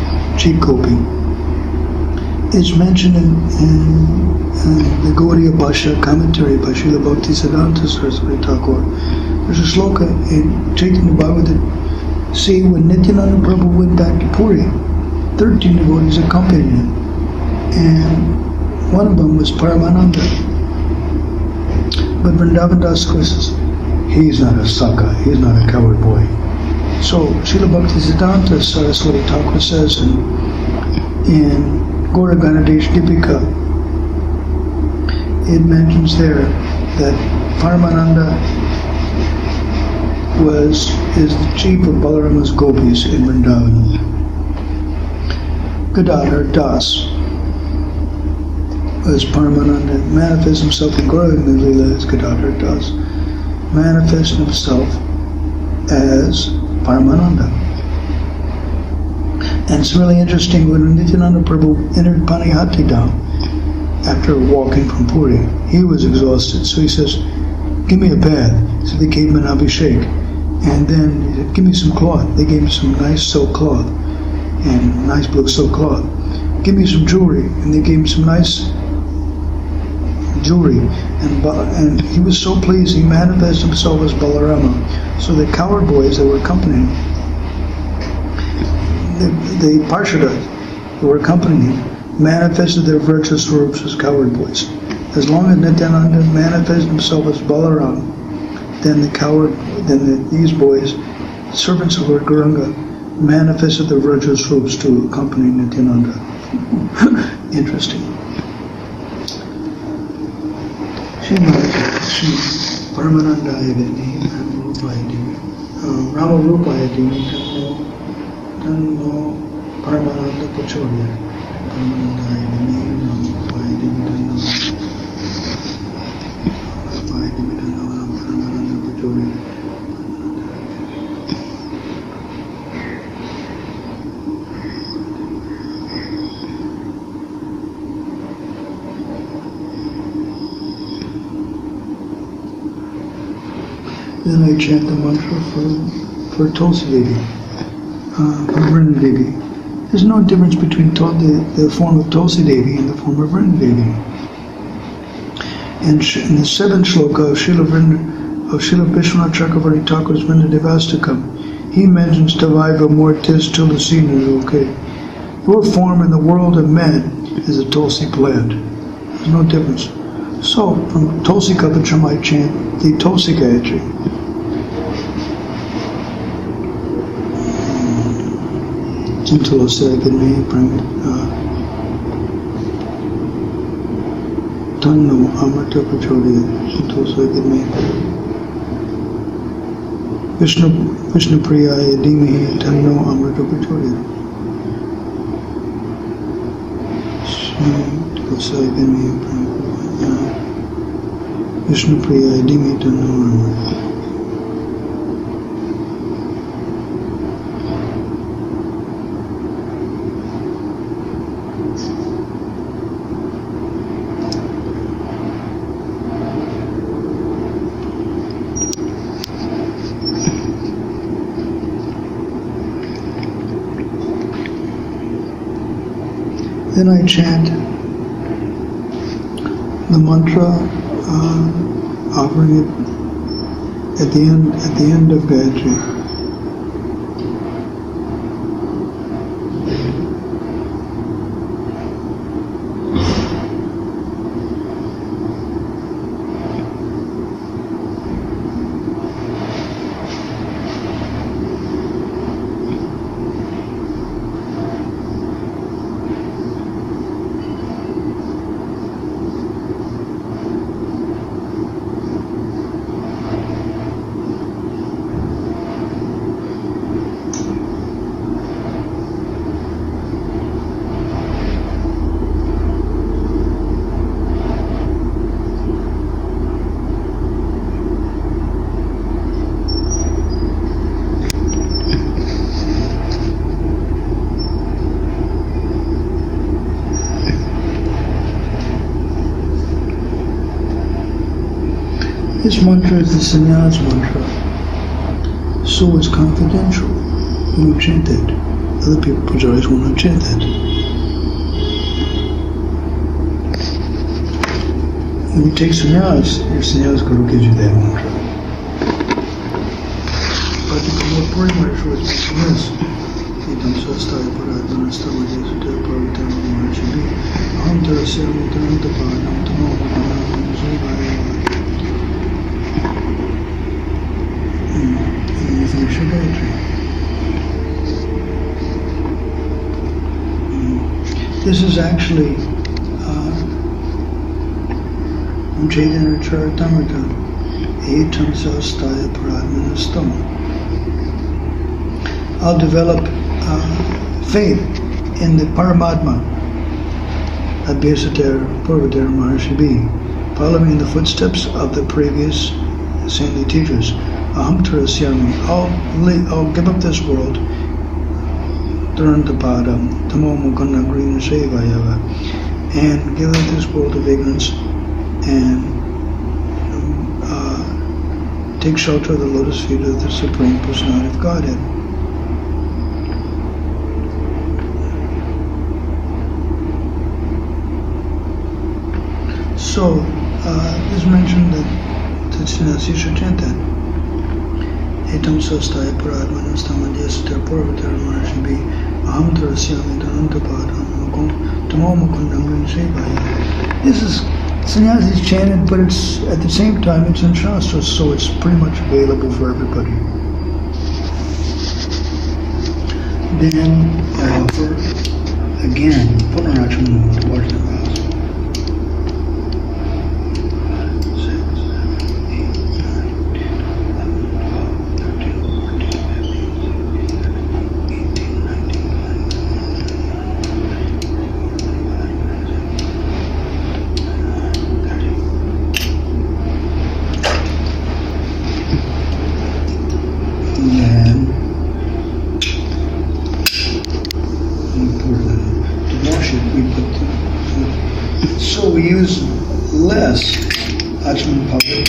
cheek coping, it's mentioned in the Gaudiya Bhasha commentary by Srila Bhakti Visrambha Thakur. There's a sloka in Chaitanya Bhagavatam. See, when Nityananda Prabhu went back to Puri, 13 devotees accompanied him, and one of them was Paramananda. But Vrindavan Das says, he's not a Saka, he's not a coward boy. So Srila Bhakti Siddhanta Saraswati Thakur says in Gaura Ganadesh Dipika, it mentions there that Paramananda is the chief of Balarama's gopis in Vrindavan. Gadadhar Das as Paramananda manifests himself in Gaura Lila as Gadadhar Das, manifests himself as Paramananda. And it's really interesting, when Nityananda Prabhu entered Panihati Dham after walking from Puri, he was exhausted. So he says, give me a bath. So they gave him an abhishek. And then he said, give me some cloth. They gave him some nice silk cloth and nice blue silk cloth. Give me some jewelry. And they gave him some nice jewelry. And he was so pleased, he manifested himself as Balarama. So the coward boys that were accompanying him, the Parshadas who were accompanying him, manifested their virtual swarups as coward boys. As long as Nityananda manifested himself as Balaram, then these boys, servants of Lord Gauranga, manifested their virtual swarups to accompany Nityananda. Interesting. Paramanandaya Vini, Rama Rupaya Dini, Tanno Paramananda Pachorya, Paramanandaya Vini, Rama Rupaya Dini, Tanno Rupaya Dini, Tanno Paramananda Pachorya. Then I chant the mantra for Tulsi Devi, for Vrinda Devi. There's no difference between the form of Tulsi Devi and the form of Vrinda Devi. In the seventh shloka of Srila Vishwanath Cakravati Thakur's Vrinda Devi Astakam, he mentions Tavaiva Mortis Tulasina. Okay, your form in the world of men is a Tulsi plant. There's no difference. So, from Tulsi Kapacham I chant the Tulsi Gayatri. Cintala Sagani Tanno Amrita Pachodiya Cintala Sagani Vishnu Priyaya Dimihi Tanno Amrita Pachodiya Cintala Sagani Vishnu Priyaya Dimihi Tanno Amrita. Then I chant the mantra, offering it at the end of Gayatri. This mantra is the sannyas mantra, so it's confidential. You don't chant that. Other people, pujaris, will not chant that. When you take sannyas, your sannyas guru gives you that mantra. But to come up very much with this, Idam Sastaya Paradana Stava Yasudaya Paradana Mahachibi Aham Tarasya Mutananta Padanam Tamo Padanam Zubaya. And then you finish your Gayatri. This is actually Chaitanya Charitamrita Etam Sastaya Paradana Stava. I'll develop faith in the Paramatma, Abhyasatar Purvadara Maharshi B, following in the footsteps of the previous saintly teachers. Aham Tarasyami, I'll give up this world, Dharantapadam, Tamo Mukunda Green Sevayava, and give up this world of ignorance and take shelter of the lotus feet of the Supreme Personality of Godhead. So, it's mentioned that Tatshinasi should chant that. Etam Sastaya Paradmanam Stamadhyasita Purvatara Maharshibi Aham Tarasyami Dhanantapadam Mukum Tamo Mukundam Grinshevaya. This is sannyasi is chanted, but it's at the same time it's in Shastra, so it's pretty much available for everybody. Then I offer again Punaracham to watch the vows. 6, 7, 8, 9, 10, 11, 12, 13, 14, 15, 16, 17, 18, 19, 20. So we use less Achman Public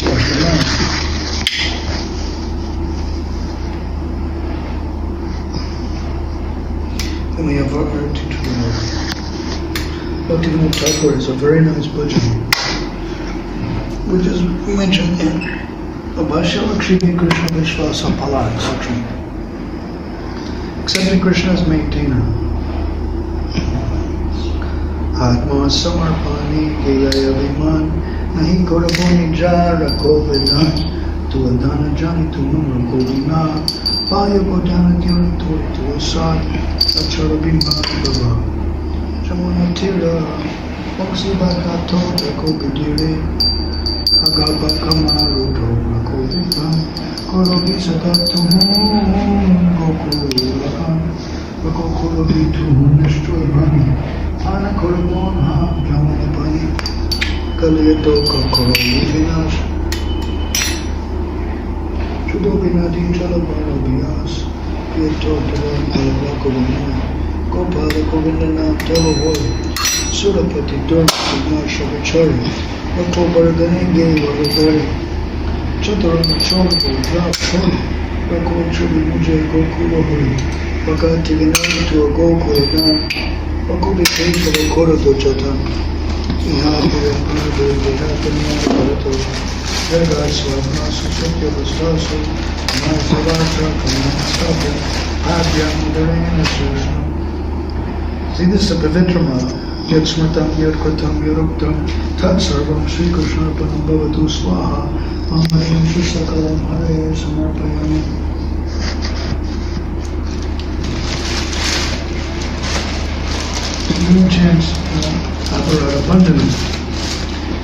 wash the mouth. Then we have our tutorial. Bhakti Thakur is a very nice bhajan, which is mentioned in Abhashya Lakshmi Krishna Vishwasa Palak section. Accepting Krishna as maintainer. Atma Samarpani Gaya Viman Nahi Koraboni Jara Kovidan Tu Adana Jani Tu Numra Kovina Paya Kodana Dyana Tu Asad Acharabimba Baba Jamuna Tira Oksi Bakato Jakobidire Agaba Kamaru Dora Kovidan Korobi Sadatu Gokurakan Gokurabi Tu Nishturbani Ana Korobon Ha Jamani Pani Kaliyato Kokorobi Vinash Chudobinadi Chalabara Bias Yeto Devan Alavakovana Gopala Govindana Telavoy Surapati Durga Shabachari Rako Bardane Gay Varadari Chaturanga Chorgo Drap Chori Rako Chudi Mujay Gokula Huri Bhagati Vinani to a Gokula Dan Rako Bikesha Kora Dochatan Ihapura Purdu Vihatanya Bharato Jagat Swavna Susukya Vastasu Mahasavatra Kamanastapya Abhya Mudarayana Susna. See, this is a Pavitra Mala. Yad Smartam Yad Kratam Yaruktam Tat Sarvam Sri Krishna Panam Bhavatu Swaha Amayam Shusakalam Hare Samarpayami. New chants Aparada Bandhana,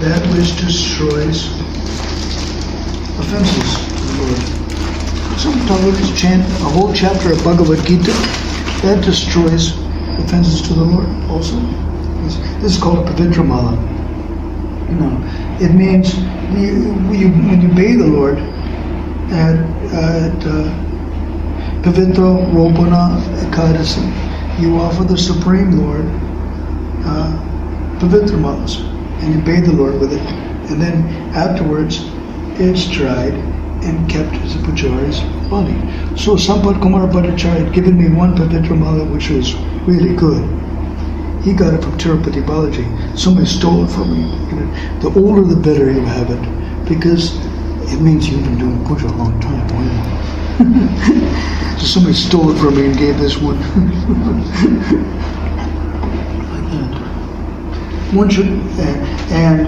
that which destroys offenses to the Lord. Some devotees chant a whole chapter of Bhagavad Gita that destroys offenses to the Lord also. This is called a Pavitra Mala. It means when you bathe the Lord at Pavitra Ropana Ekadasi, you offer the Supreme Lord Pavitra Malas, and you bathe the Lord with it And then afterwards, it's dried and kept as a pujari's body. So Sampat Kumara Bhattacharya had given me one Pavitra Mala which was really good. He got it from Tirupati Balaji. Somebody stole it from me. The older the better you have it, because it means you've been doing puja a long time. So somebody stole it from me and gave this one. Like that. One should, and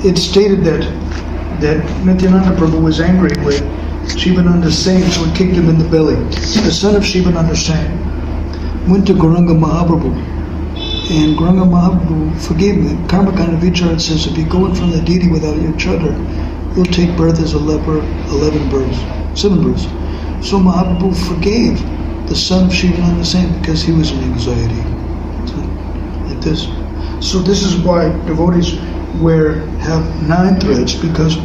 it's stated that Nityananda Prabhu was angry with Shivananda Singh, so he kicked him in the belly. The son of Shivananda Singh went to Gauranga Mahaprabhu, and Gauranga Mahaprabhu forgave him. The Karmakanda Vichara says if you go in front of the deity without your chadar, you'll take birth as a leper 7 births. So Mahaprabhu forgave the son of Shivananda Singh because he was in anxiety. Like this. So this is why devotees have 9 threads, because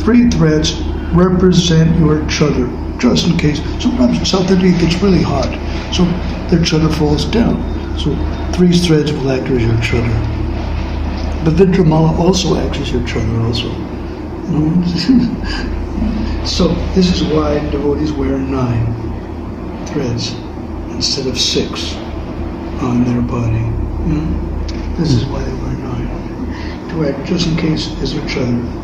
3 threads represent your chadar, just in case. Sometimes in South India it gets really hot, so their chadar falls down. So 3 threads will act as your chadar. But Vidramala also acts as your chadar also. So this is why devotees wear 9 threads instead of 6 on their body. This is why they wear 9. To act just in case as your chadar.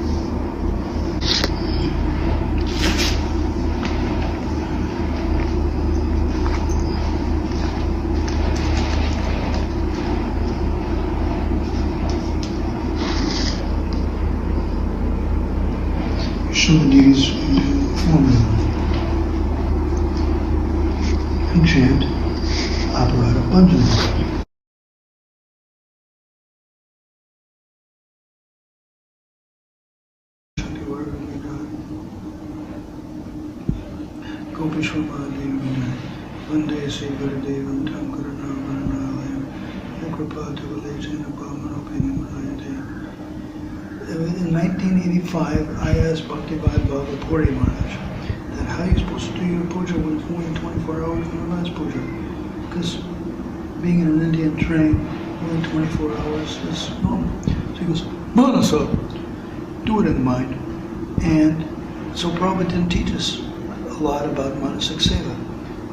Show the deities formula and chant Aparada Bhanjana. Vande Sri Gurudevam Tam Karuna Varanalayam Kripa Devalajana Bhamanopini Manayate. In 1985, I asked Bhakti Visrambha Puri Maharaj that how are you supposed to do your puja when it's only 24 hours from the last puja? Because being in an Indian train, only 24 hours is normal. So he goes, Manasa, do it in mind. And so Prabhupada didn't teach us a lot about Manasik Seva.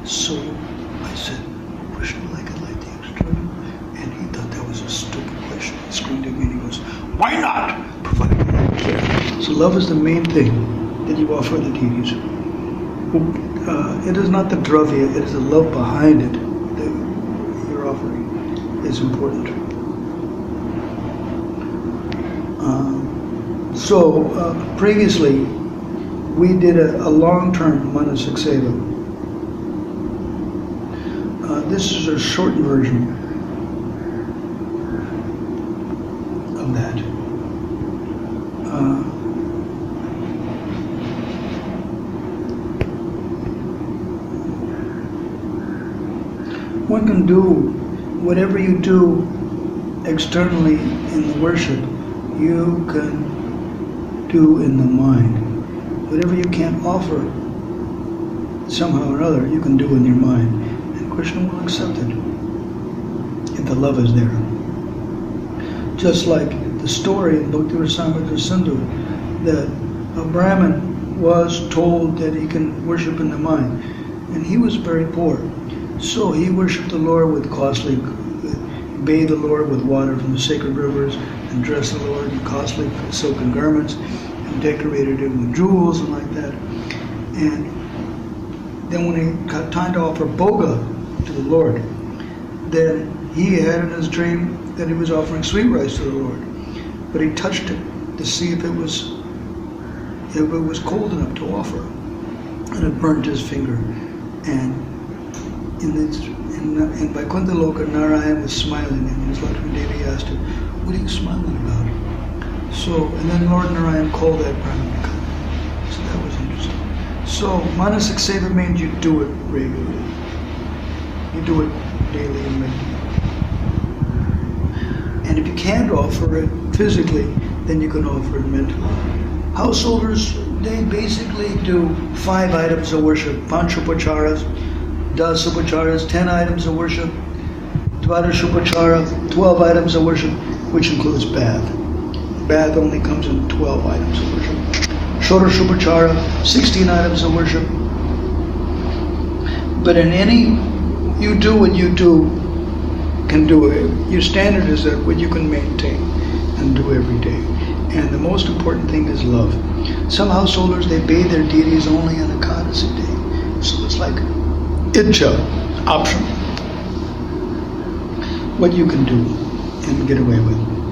So I said, Krishna like it like the extra? And he thought that was a stupid question. He screamed at me and he goes, why not? Provided you don't care. So love is the main thing that you offer the deities. It is not the dravya, it is the love behind it that you're offering is important. Previously, we did a long-term Manasik Seva. This is a shortened version of that. One can do whatever you do externally in the worship, you can do in the mind. Whatever you can't offer somehow or other, you can do in your mind. And Krishna will accept it if the love is there. Just like the story in Bhakti Visrambha Sindhu that a Brahmin was told that he can worship in the mind. And he was very poor. So he worshipped the Lord with costly, bathed the Lord with water from the sacred rivers, and dressed the Lord in costly silken garments, and decorated him with jewels and like that. And then when he got time to offer boga to the Lord, then he had in his dream that he was offering sweet rice to the Lord. But he touched it to see if it was cold enough to offer. And it burned his finger. And in Vaikuntha Loka, Narayan was smiling, and his Lakshmi Devi asked him, what are you smiling about? So, and then Lord Narayan called that Brahmin to come. So that was interesting. So, Manasik Seva means you do it regularly. You do it daily and regularly. And if you can't offer it physically, then you can offer it mentally. Householders, they basically do 5 items of worship, Panchapacharas, Dasapacharas, 10 items of worship, Dvadashapachara, 12 items of worship, which includes bath. bath only comes in 12 items of worship. Shodashupachara, 16 items of worship. But in any, you do what you do, can do it. Your standard is that what you can maintain and do every day. And the most important thing is love. Some householders, they bathe their deities only on Ekadasi day. So it's like Icha, optional. What you can do and get away with.